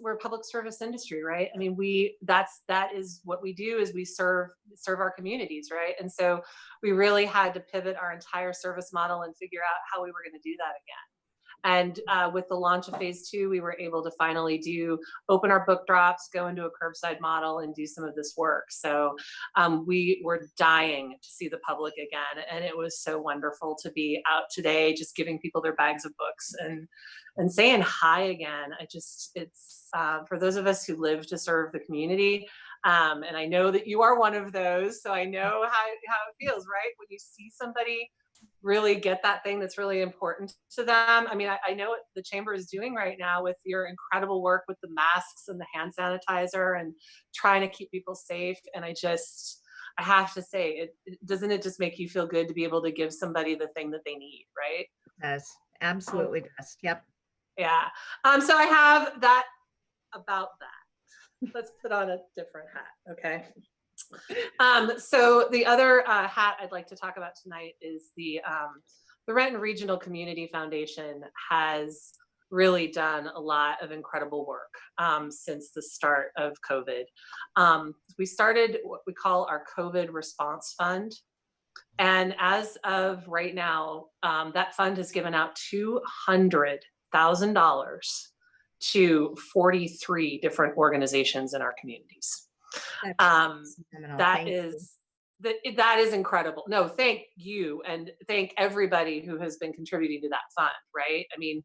H: industry, right? I mean, that is what we do, is we serve our communities, right? And so we really had to pivot our entire service model and figure out how we were going to do that again. And with the launch of phase 2, we were able to finally open our book drops, go into a curbside model, and do some of this work. So we were dying to see the public again. And it was so wonderful to be out today, just giving people their bags of books and saying hi again. It's for those of us who live to serve the community. And I know that you are one of those. So I know how it feels, right? When you see somebody really get that thing that's really important to them. I mean, I know what the chamber is doing right now with your incredible work with the masks and the hand sanitizer and trying to keep people safe. And I have to say, doesn't it just make you feel good to be able to give somebody the thing that they need, right?
A: Yes, absolutely does. Yep.
H: Yeah. So I have that about that. Let's put on a different hat. Okay. So the other hat I'd like to talk about tonight is the Renton Regional Community Foundation has really done a lot of incredible work since the start of COVID. We started what we call our COVID Response Fund. And as of right now, that fund has given out $200,000 to 43 different organizations in our communities. That is incredible. No, thank you, and thank everybody who has been contributing to that fund, right? I mean,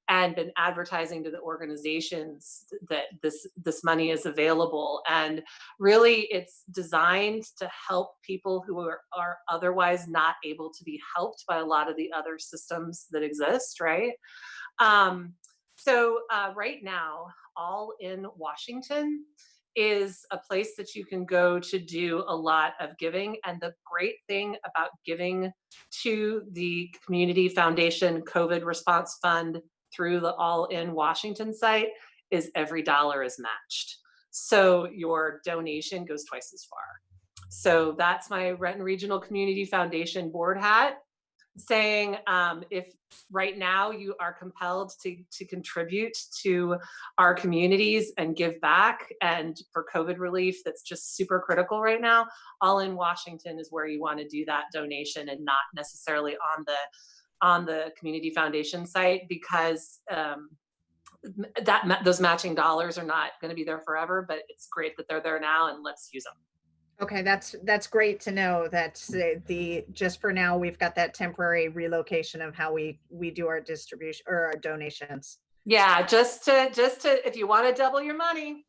H: and been advertising to the organizations that this money is available. And really, it's designed to help people who are otherwise not able to be helped by a lot of the other systems that exist, right? So right now, All in Washington is a place that you can go to do a lot of giving. And the great thing about giving to the Community Foundation COVID Response Fund through the All in Washington site is every dollar is matched. So your donation goes twice as far. So that's my Renton Regional Community Foundation board hat. saying if right now you are compelled to contribute to our communities and give back, and for COVID relief that's just super critical right now, All in Washington is where you want to do that donation, and not necessarily on the community foundation site, because those matching dollars are not going to be there forever, but it's great that they're there now, and let's use them.
A: Okay, that's great to know that the just for now we've got that temporary relocation of how we do our distribution or our donations.
H: Yeah, just to if you want to double your money,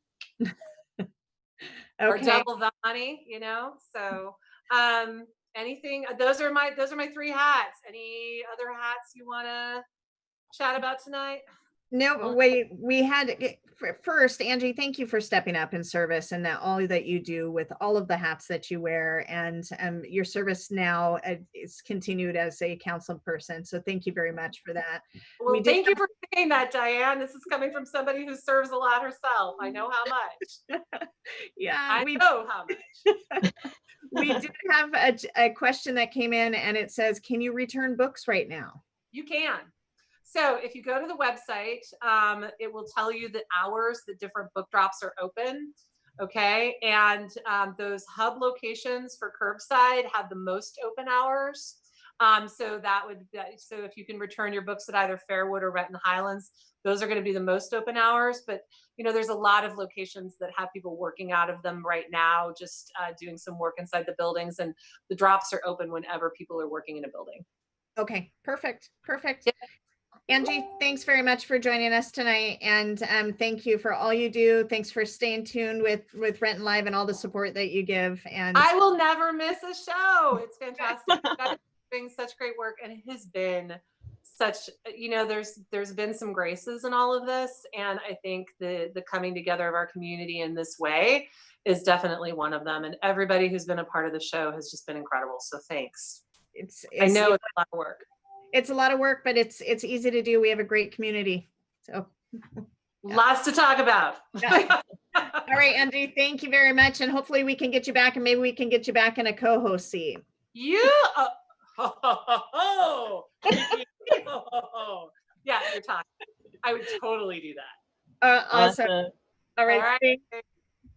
H: or
A: Okay.
H: double the money, you know. So anything, those are my 3 hats. Any other hats you want to chat about tonight?
A: No, wait, we had first, Angie, thank you for stepping up in service, and that all that you do with all of the hats that you wear, and your service now is continued as a council person. So thank you very much for that.
H: Well, thank you for saying that, Diane. This is coming from somebody who serves a lot herself. I know how much.
A: Yeah,
H: I know how much.
A: We did have a question that came in, and it says, can you return books right now?
H: You can. So if you go to the website, it will tell you the hours that different book drops are open. Okay. And those hub locations for curbside have the most open hours. So if you can return your books at either Fairwood or Renton Highlands, those are going to be the most open hours. But, you know, there's a lot of locations that have people working out of them right now, just doing some work inside the buildings, and the drops are open whenever people are working in a building.
A: Okay, perfect. Perfect. Yeah. Angie, thanks very much for joining us tonight, and thank you for all you do. Thanks for staying tuned with Renton Live and all the support that you give. And
H: I will never miss a show. It's fantastic. You guys are doing such great work, and it has been such, you know, there's been some graces in all of this, and I think the coming together of our community in this way is definitely one of them. And everybody who's been a part of the show has just been incredible. So thanks. I know it's a lot of work.
A: It's a lot of work, but it's easy to do. We have a great community. So
H: yeah. Lots to talk about.
A: All right, Angie, thank you very much. And hopefully we can get you back, and maybe we can get you back in a co-host seat.
H: Yeah. Yeah, you're talking. I would totally do that.
A: Awesome. All right.
H: All right.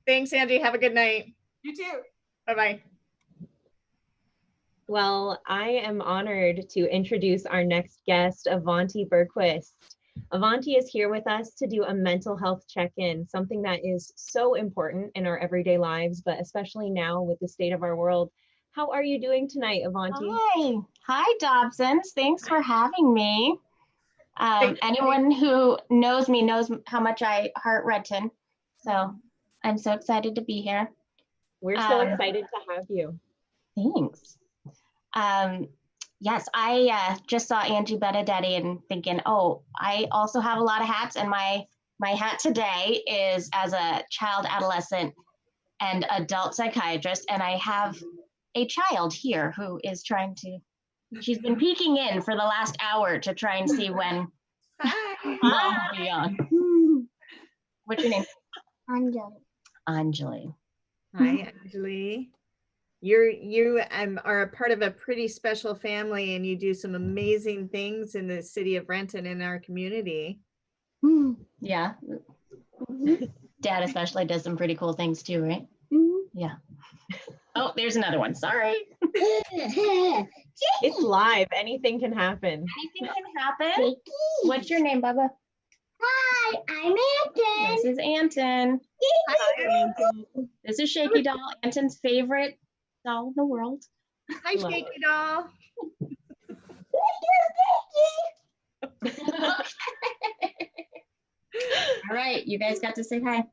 A: Thanks, Angie. Have a good night.
H: You too.
A: Bye-bye.
B: Well, I am honored to introduce our next guest, Avanti Bergquist. Avanti is here with us to do a mental health check-in, something that is so important in our everyday lives, but especially now with the state of our world. How are you doing tonight, Avanti?
I: Hi, Dobsons. Thanks for having me. Anyone who knows me knows how much I heart Renton. So I'm so excited to be here.
B: We're so excited to have you.
I: Thanks. Yes, I just saw Angie Benedetti and thinking, oh, I also have a lot of hats, and my hat today is as a child, adolescent, and adult psychiatrist, and I have a child here who is trying to, she's been peeking in for the last hour to try and see when Mom will be on. What's your name? Anjali.
A: Hi, Anjali. You are a part of a pretty special family, and you do some amazing things in the city of Renton in our community.
I: Yeah. Dad especially does some pretty cool things too, right? Yeah. Oh, there's another one. Sorry.
B: It's live. Anything can happen.
I: Anything can happen. What's your name, Bubba?
J: Hi, I'm Anton.
I: This is Anton.
B: Hi, Anton.
I: This is Shaky Doll, Anton's favorite doll in the world.
A: Hi, Shaky Doll.
I: All right, you guys got to say hi.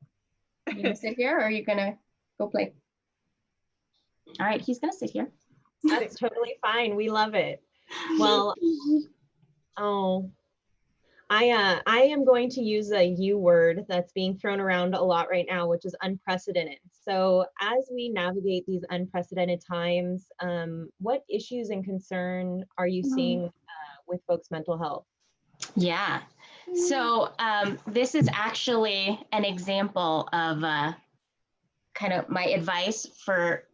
I: You gonna sit here, or are you gonna go play? All right, he's gonna sit here.
B: That's totally fine. We love it. Well, I am going to use a U word that's being thrown around a lot right now, which is unprecedented. So as we navigate these unprecedented times, what issues and concern are you seeing with folks' mental health?
I: Yeah. So this is actually an example of kind of my advice for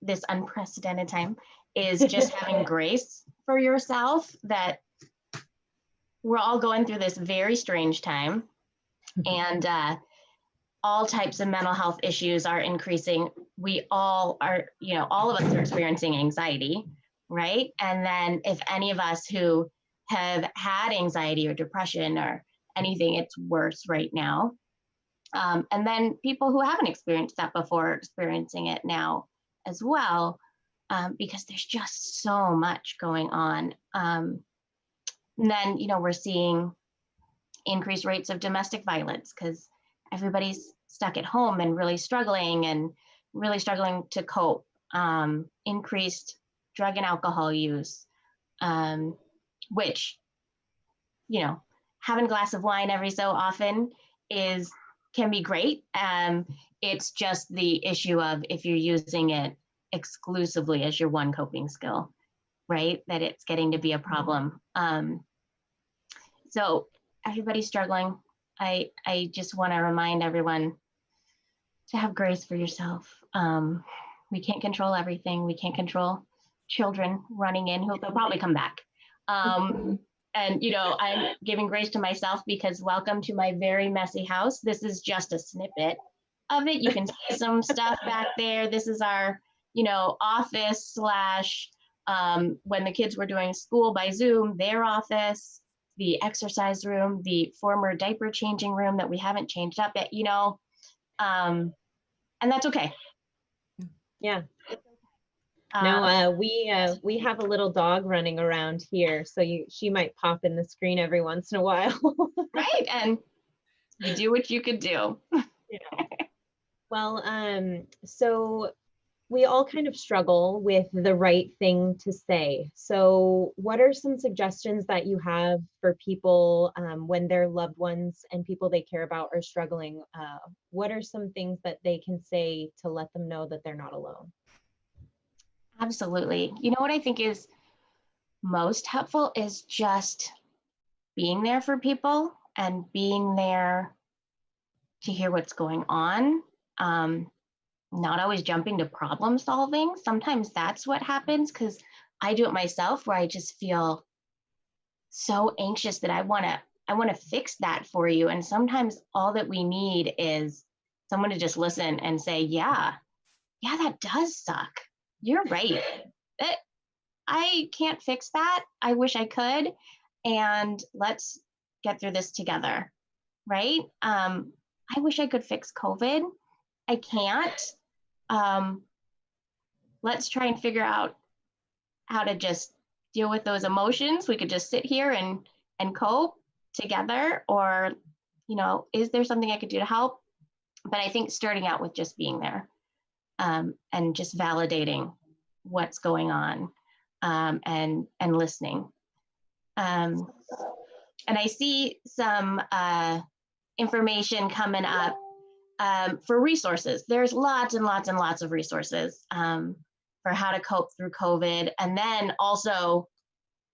I: this unprecedented time is just having grace for yourself that we're all going through this very strange time, and all types of mental health issues are increasing. We all are, all of us are experiencing anxiety, right? And then if any of us who have had anxiety or depression or anything, it's worse right now. And then people who haven't experienced that before are experiencing it now as well, because there's just so much going on. And then, we're seeing increased rates of domestic violence because everybody's stuck at home and really struggling to cope. Increased drug and alcohol use, which, having a glass of wine every so often can be great. It's just the issue of if you're using it exclusively as your one coping skill, right? That it's getting to be a problem. So everybody's struggling. I just want to remind everyone to have grace for yourself. We can't control everything. We can't control children running in who they'll probably come back. And, I'm giving grace to myself because welcome to my very messy house. This is just a snippet of it. You can see some stuff back there. This is our, office slash, when the kids were doing school by Zoom, their office, the exercise room, the former diaper changing room that we haven't changed up yet, and that's okay.
B: Yeah. No, we have a little dog running around here, so she might pop in the screen every once in a while.
I: Right, and you do what you could do.
B: Well, so we all kind of struggle with the right thing to say. So what are some suggestions that you have for people when their loved ones and people they care about are struggling? What are some things that they can say to let them know that they're not alone?
I: Absolutely. What I think is most helpful is just being there for people and being there to hear what's going on. Not always jumping to problem solving. Sometimes that's what happens because I do it myself where I just feel so anxious that I want to fix that for you. And sometimes all that we need is someone to just listen and say, yeah, that does suck. You're right. I can't fix that. I wish I could. And let's get through this together. Right? I wish I could fix COVID. I can't. Let's try and figure out how to just deal with those emotions. We could just sit here and cope together, or, is there something I could do to help? But I think starting out with just being there, and just validating what's going on, and listening. And I see some information coming up for resources. There's lots and lots and lots of resources for how to cope through COVID. And then also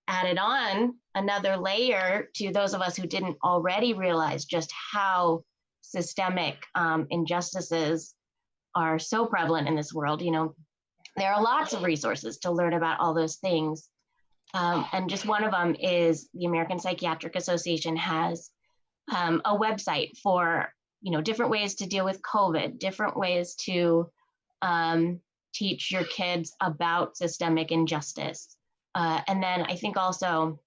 I: added on another layer to those of us who didn't already realize just how systemic injustices are so prevalent in this world. There are lots of resources to learn about all those things. And just one of them is the American Psychiatric Association has a website for different ways to deal with COVID, different ways to teach your kids about systemic injustice. And then I think also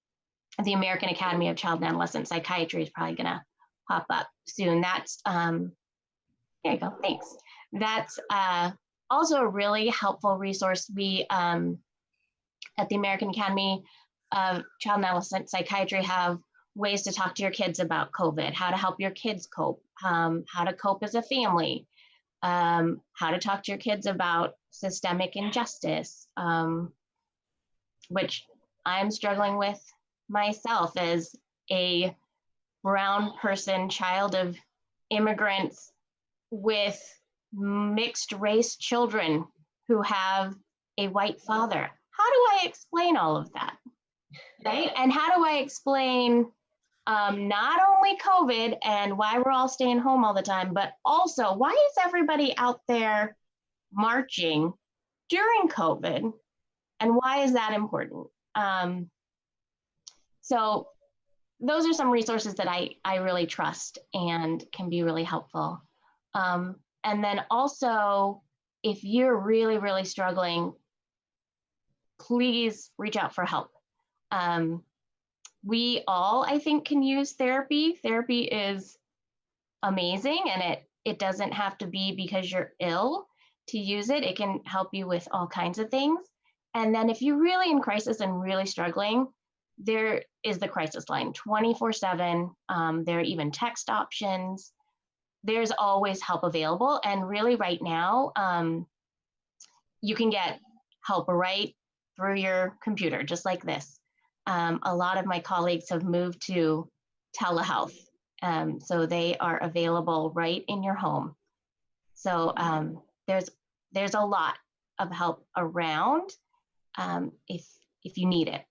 I: the American Academy of Child and Adolescent Psychiatry is probably going to pop up soon. That's, there you go, thanks. That's also a really helpful resource. We, at the American Academy of Child and Adolescent Psychiatry, have ways to talk to your kids about COVID, how to help your kids cope, how to cope as a family, how to talk to your kids about systemic injustice, which I'm struggling with myself as a brown person, child of immigrants with mixed race children who have a white father. How do I explain all of that, right? And how do I explain not only COVID and why we're all staying home all the time, but also why is everybody out there marching during COVID, and why is that important? So those are some resources that I really trust and can be really helpful. And then also, if you're really, really struggling, please reach out for help. We all, I think, can use therapy. Therapy is amazing, and it doesn't have to be because you're ill to use it. It can help you with all kinds of things. And then if you're really in crisis and really struggling, there is the crisis line 24/7. There are even text options. There's always help available. And really right now, you can get help right through your computer, just like this. A lot of my colleagues have moved to telehealth. So they are available right in your home. So there's a lot of help around if you need it.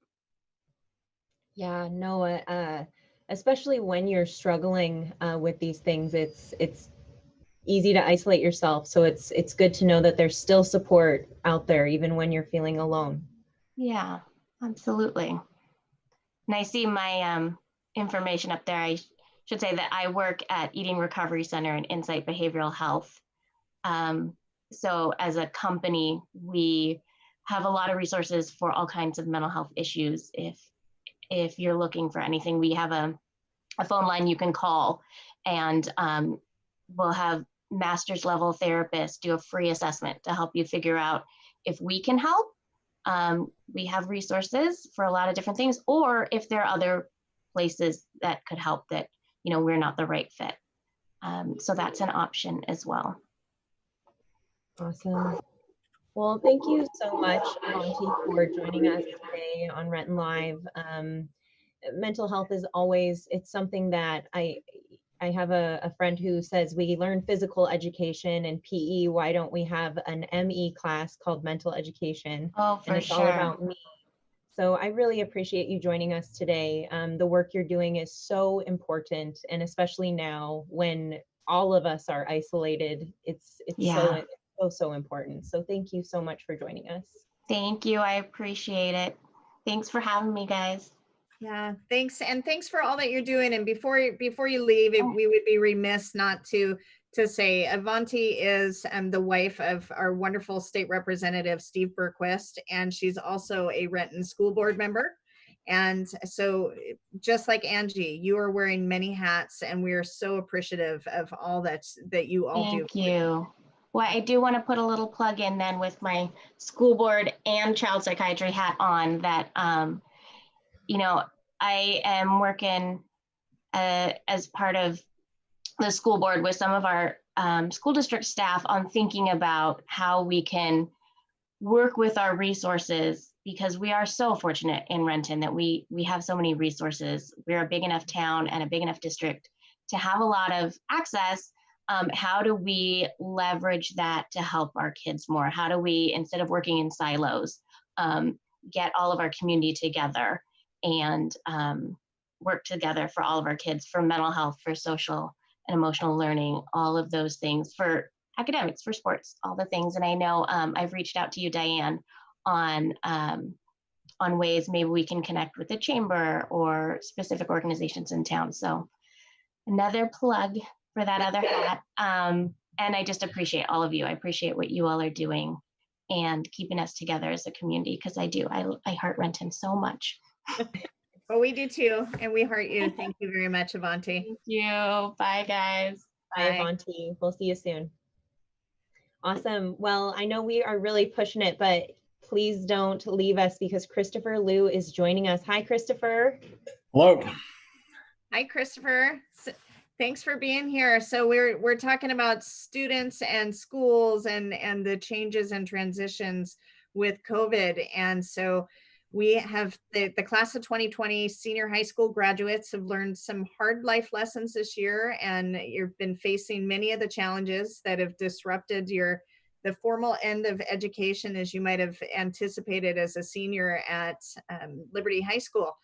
B: Yeah, no, especially when you're struggling with these things, it's easy to isolate yourself. So it's good to know that there's still support out there, even when you're feeling alone.
I: Yeah, absolutely. And I see my information up there. I should say that I work at Eating Recovery Center and Insight Behavioral Health. So as a company, we have a lot of resources for all kinds of mental health issues. If you're looking for anything, we have a phone line you can call, and we'll have master's level therapists do a free assessment to help you figure out if we can help. We have resources for a lot of different things, or if there are other places that could help that, we're not the right fit. So that's an option as well.
B: Awesome. Well, thank you so much, Avanti, for joining us today on Renton Live. Mental health is always, it's something that I have a friend who says we learn physical education and PE. Why don't we have an ME class called mental education?
I: Oh, for
B: and it's
I: sure.
B: all about me. So I really appreciate you joining us today. The work you're doing is so important, and especially now when all of us are isolated, it's
I: Yeah.
B: so important. So thank you so much for joining us.
I: Thank you. I appreciate it. Thanks for having me, guys.
A: Yeah, thanks. And thanks for all that you're doing. And before you leave, we would be remiss not to say Avanti is the wife of our wonderful state representative, Steve Bergquist, and she's also a Renton school board member. And so just like Angie, you are wearing many hats, and we are so appreciative of all that you all do.
I: Thank you. Well, I do want to put a little plug in then with my school board and child psychiatry hat on that, I am working as part of the school board with some of our school district staff on thinking about how we can work with our resources, because we are so fortunate in Renton that we have so many resources. We're a big enough town and a big enough district to have a lot of access. How do we leverage that to help our kids more? How do we, instead of working in silos, get all of our community together and work together for all of our kids, for mental health, for social and emotional learning, all of those things, for academics, for sports, all the things. And I know I've reached out to you, Diane, on ways maybe we can connect with the chamber or specific organizations in town. So another plug for that other hat. And I just appreciate all of you. I appreciate what you all are doing and keeping us together as a community, because I heart Renton so much.
A: Well, we do too, and we heart you. Thank you very much, Avanti.
I: Thank you. Bye, guys.
B: Bye, Avanti. We'll see you soon. Awesome. Well, I know we are really pushing it, but please don't leave us, because Christopher Liu is joining us. Hi, Christopher.
K: Hello.
A: Hi, Christopher. Thanks for being here. So we're talking about students and schools and the changes and transitions with COVID. And so we have the class of 2020 senior high school graduates have learned some hard life lessons this year, and you've been facing many of the challenges that have disrupted the formal end of education as you might have anticipated as a senior at Liberty High School.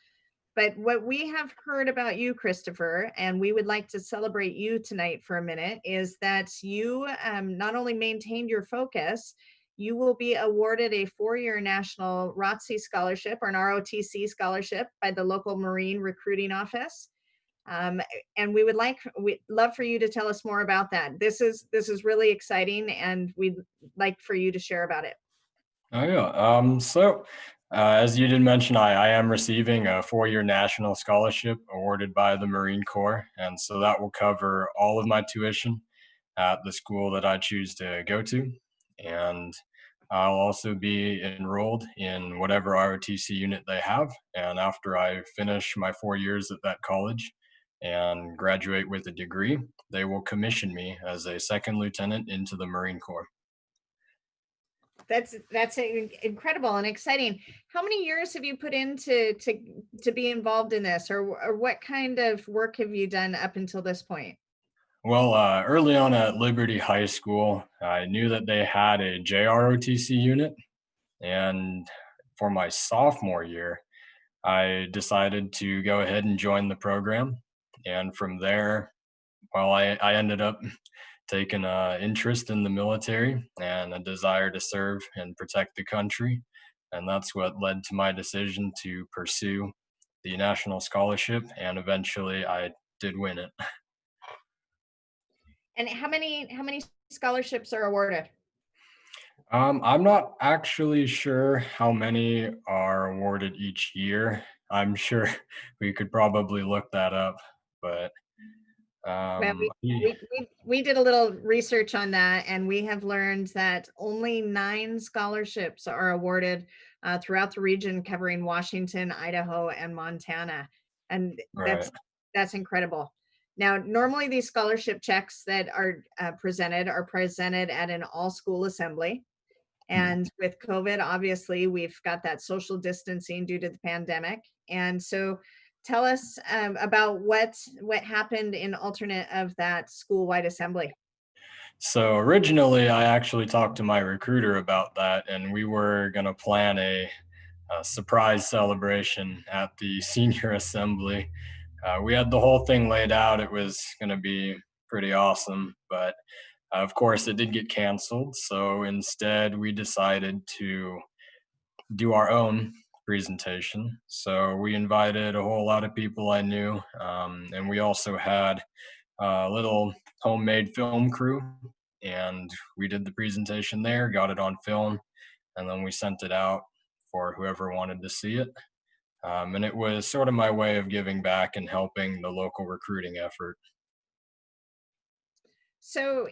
A: But what we have heard about you, Christopher, and we would like to celebrate you tonight for a minute, is that you not only maintained your focus you will be awarded a 4-year national ROTC scholarship or an ROTC scholarship by the local Marine Recruiting Office. And we'd love for you to tell us more about that. This is really exciting, and we'd like for you to share about it.
K: Oh yeah. As you did mention, I am receiving a 4-year national scholarship awarded by the Marine Corps, and so that will cover all of my tuition at the school that I choose to go to, and I'll also be enrolled in whatever ROTC unit they have. And after I finish my 4 years at that college and graduate with a degree, they will commission me as a second lieutenant into the Marine Corps.
A: That's incredible and exciting. How many years have you put into to be involved in this, or what kind of work have you done up until this point?
K: Well, early on at Liberty High School, I knew that they had a JROTC unit, and for my sophomore year, I decided to go ahead and join the program. And from there, well, I ended up taking an interest in the military and a desire to serve and protect the country. And that's what led to my decision to pursue the national scholarship, and eventually I did win it.
A: And how many scholarships are awarded?
K: I'm not actually sure how many are awarded each year. I'm sure we could probably look that up, but
A: Well, we did a little research on that, and we have learned that only 9 scholarships are awarded throughout the region, covering Washington, Idaho, and Montana. And that's incredible. Now, normally these scholarship checks that are presented at an all-school assembly. And with COVID, obviously, we've got that social distancing due to the pandemic. And so tell us about what happened in alternate of that school-wide assembly.
K: So originally, I actually talked to my recruiter about that, and we were going to plan a surprise celebration at the senior assembly. We had the whole thing laid out. It was going to be pretty awesome, but of course, it did get canceled. So instead, we decided to do our own presentation. So we invited a whole lot of people I knew, and we also had a little homemade film crew, and we did the presentation there, got it on film, and then we sent it out for whoever wanted to see it. And it was sort of my way of giving back and helping the local recruiting effort.
A: So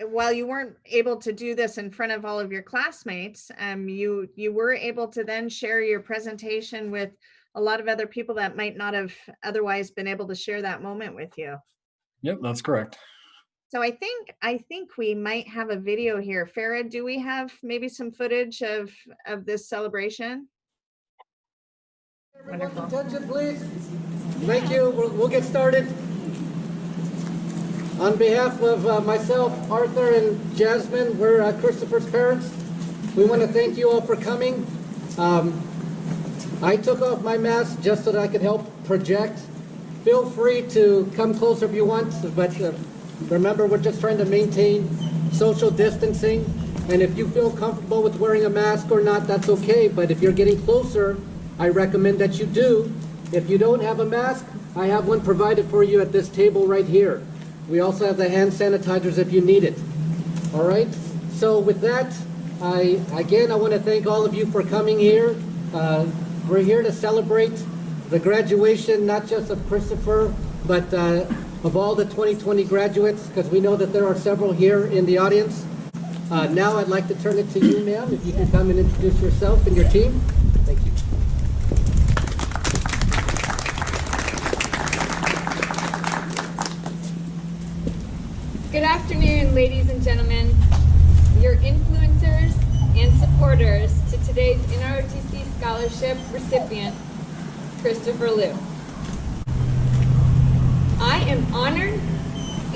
A: while you weren't able to do this in front of all of your classmates, you were able to then share your presentation with a lot of other people that might not have otherwise been able to share that moment with you.
K: Yep, that's correct.
A: So I think we might have a video here. Farah, do we have maybe some footage of this celebration?
L: Wonderful. Attention, please. Thank you. We'll get started. On behalf of myself, Arthur, and Jasmine, we're Christopher's parents. We want to thank you all for coming. I took off my mask just so that I could help project. Feel free to come closer if you want, but remember, we're just trying to maintain social distancing. And if you feel comfortable with wearing a mask or not, that's okay. But if you're getting closer, I recommend that you do. If you don't have a mask, I have one provided for you at this table right here. We also have the hand sanitizers if you need it. All right? So with that, I want to thank all of you for coming here. We're here to celebrate the graduation, not just of Christopher, but of all the 2020 graduates, because we know that there are several here in the audience. Now I'd like to turn it to you, ma'am, if you can come and introduce yourself and your team. Thank you.
M: Good afternoon, ladies and gentlemen, your influencers and supporters to today's ROTC Scholarship Recipient, Christopher Liu. I am honored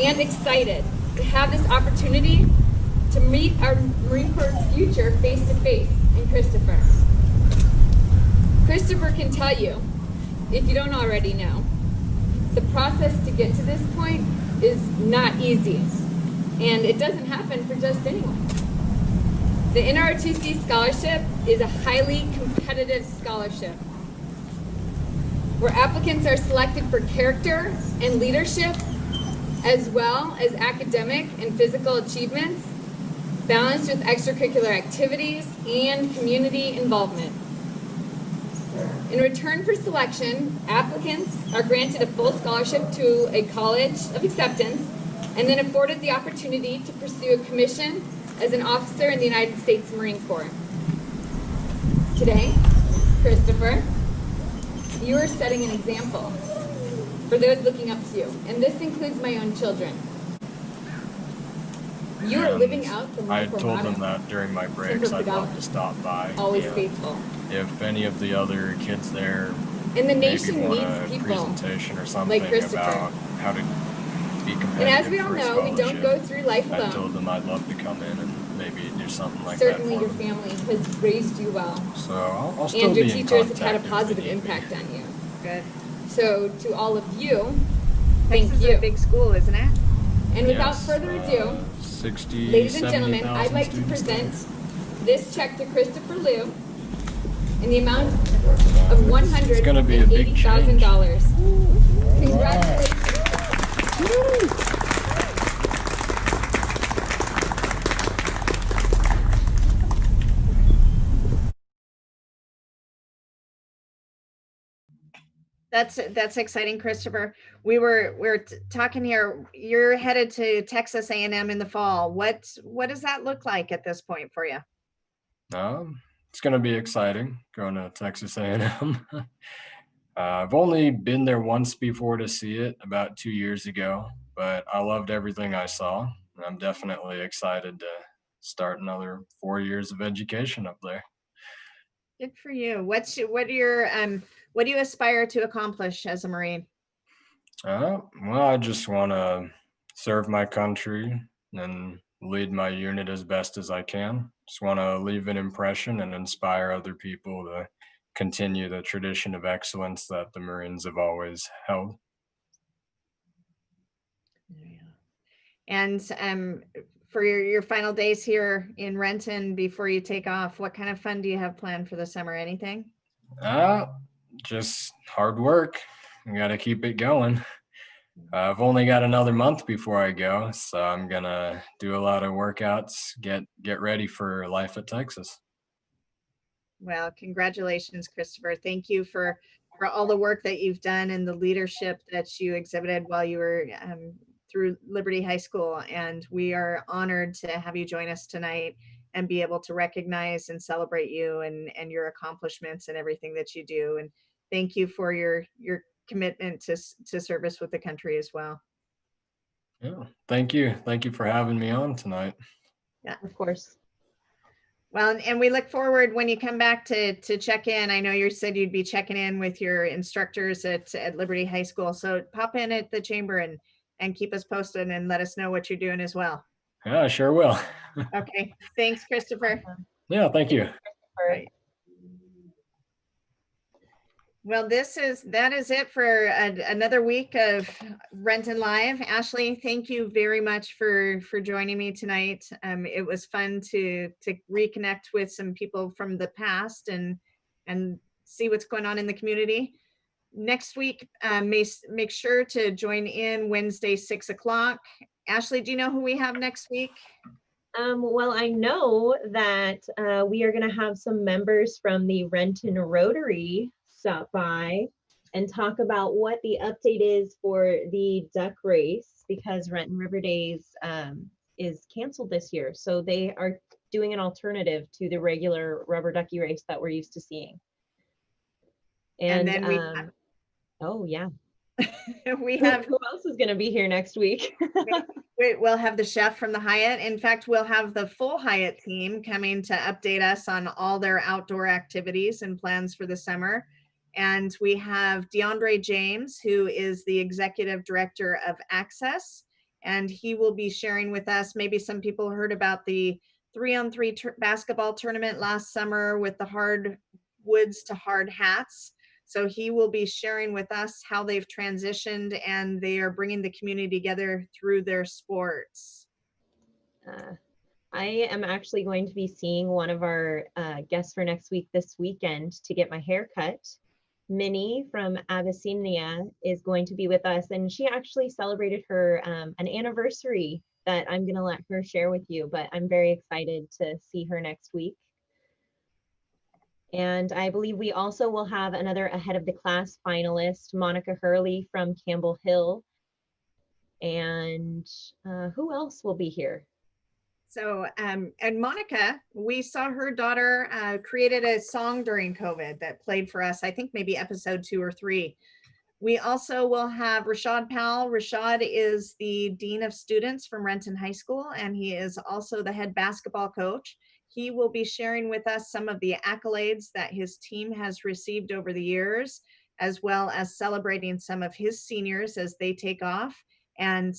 M: and excited to have this opportunity to meet our Marine Corps future face-to-face in Christopher. Christopher can tell you, if you don't already know, the process to get to this point is not easy, and it doesn't happen for just anyone. The ROTC Scholarship is a highly competitive scholarship where applicants are selected for character and leadership, as well as academic and physical achievements, balanced with extracurricular activities and community involvement. In return for selection, applicants are granted a full scholarship to a college of acceptance and then afforded the opportunity to pursue a commission as an officer in the United States Marine Corps. Today, Christopher, you are setting an example for those looking up to you, and this includes my own children. You are living out the
K: I
M: Marine Corps
K: told
M: motto.
K: them that during my breaks I'd love to stop by.
M: Always
K: Yeah.
M: faithful.
K: If any of the other kids there
M: And the
K: maybe
M: nation
K: want
M: needs
K: a
M: people
K: presentation or something
M: like Christopher.
K: about how to be competitive
M: And as we all
K: for a
M: know, we don't
K: scholarship,
M: go through life
K: I
M: alone.
K: told them I'd love to come in and maybe do something like
M: Certainly
K: that
M: your
K: for them.
M: family has raised you well.
K: So I'll still
M: And your
K: be in
M: teachers have had a
K: contact if they
M: positive
K: need me.
M: impact on you.
A: Good.
M: So to all of you,
A: Hicks
M: thank
A: is
M: you.
A: a big school, isn't it?
M: And without
K: Yes,
M: further ado,
K: 60,
M: ladies and gentlemen, I'd
K: 70,000
M: like to
K: students there.
M: present this check to Christopher Liu in the amount of
K: It's gonna be a big change.
M: $180,000. Congratulations.
A: That's exciting, Christopher. We're talking here. You're headed to Texas A&M in the fall. What does that look like at this point for you?
K: It's going to be exciting going to Texas A&M. I've only been there once before to see it about 2 years ago, but I loved everything I saw. And I'm definitely excited to start another 4 years of education up there.
A: Good for you. What do you aspire to accomplish as a Marine?
K: Well, I just want to serve my country and lead my unit as best as I can. Just want to leave an impression and inspire other people to continue the tradition of excellence that the Marines have always held.
A: And for your final days here in Renton before you take off, what kind of fun do you have planned for the summer? Anything?
K: Just hard work. I got to keep it going. I've only got another month before I go, so I'm gonna do a lot of workouts, get ready for life at Texas.
A: Well, congratulations, Christopher. Thank you for all the work that you've done and the leadership that you exhibited while you were through Liberty High School. And we are honored to have you join us tonight and be able to recognize and celebrate you and your accomplishments and everything that you do. And thank you for your commitment to service with the country as well.
K: Yeah, thank you for having me on tonight.
A: Yeah,
B: of course.
A: Well, and we look forward when you come back to check in. I know you said you'd be checking in with your instructors at Liberty High School, so pop in at the chamber and keep us posted and let us know what you're doing as well.
K: Yeah, I sure will.
A: Okay, thanks, Christopher.
K: Yeah, thank you.
A: Right. Well, that is it for another week of Renton Live. Ashley, thank you very much for joining me tonight. It was fun to reconnect with some people from the past and see what's going on in the community. Next week, make sure to join in Wednesday, 6 o'clock. Ashley, do you know who we have next week?
B: Well, I know that we are going to have some members from the Renton Rotary stop by and talk about what the update is for the duck race, because Renton River Days is canceled this year. So they are doing an alternative to the regular rubber ducky race that we're used to seeing. And then we oh yeah.
A: We have
B: who else is going to be here next week?
A: We'll have the chef from the Hyatt. In fact, we'll have the full Hyatt team coming to update us on all their outdoor activities and plans for the summer. And we have DeAndre James, who is the executive director of Access, and he will be sharing with us. Maybe some people heard about the 3-on-3 basketball tournament last summer with the hard woods to hard hats. So he will be sharing with us how they've transitioned and they are bringing the community together through their sports.
B: I am actually going to be seeing one of our guests for next week this weekend to get my hair cut. Minnie from Abyssinia is going to be with us, and she actually celebrated her an anniversary that I'm going to let her share with you, but I'm very excited to see her next week. And I believe we also will have another ahead of the class finalist, Monica Hurley from Campbell Hill. And who else will be here?
A: So, and Monica, we saw her daughter created a song during COVID that played for us, I think maybe episode 2 or 3. We also will have Rashad Powell. Rashad is the Dean of Students from Renton High School, and he is also the head basketball coach. He will be sharing with us some of the accolades that his team has received over the years, as well as celebrating some of his seniors as they take off. And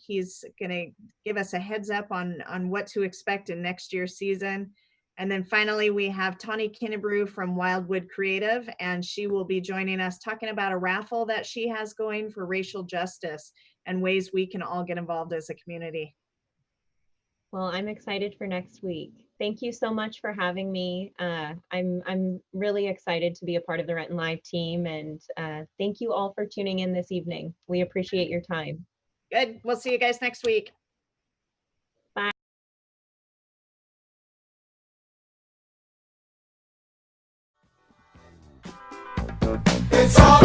A: he's going to give us a heads up on what to expect in next year's season. And then finally, we have Tawny Kinnebrew from Wildwood Creative, and she will be joining us talking about a raffle that she has going for racial justice and ways we can all get involved as a community.
B: Well, I'm excited for next week. Thank you so much for having me. I'm really excited to be a part of the Renton Live team, and thank you all for tuning in this evening. We appreciate your time.
A: Good. We'll see you guys next week.
B: Bye.
N: It's all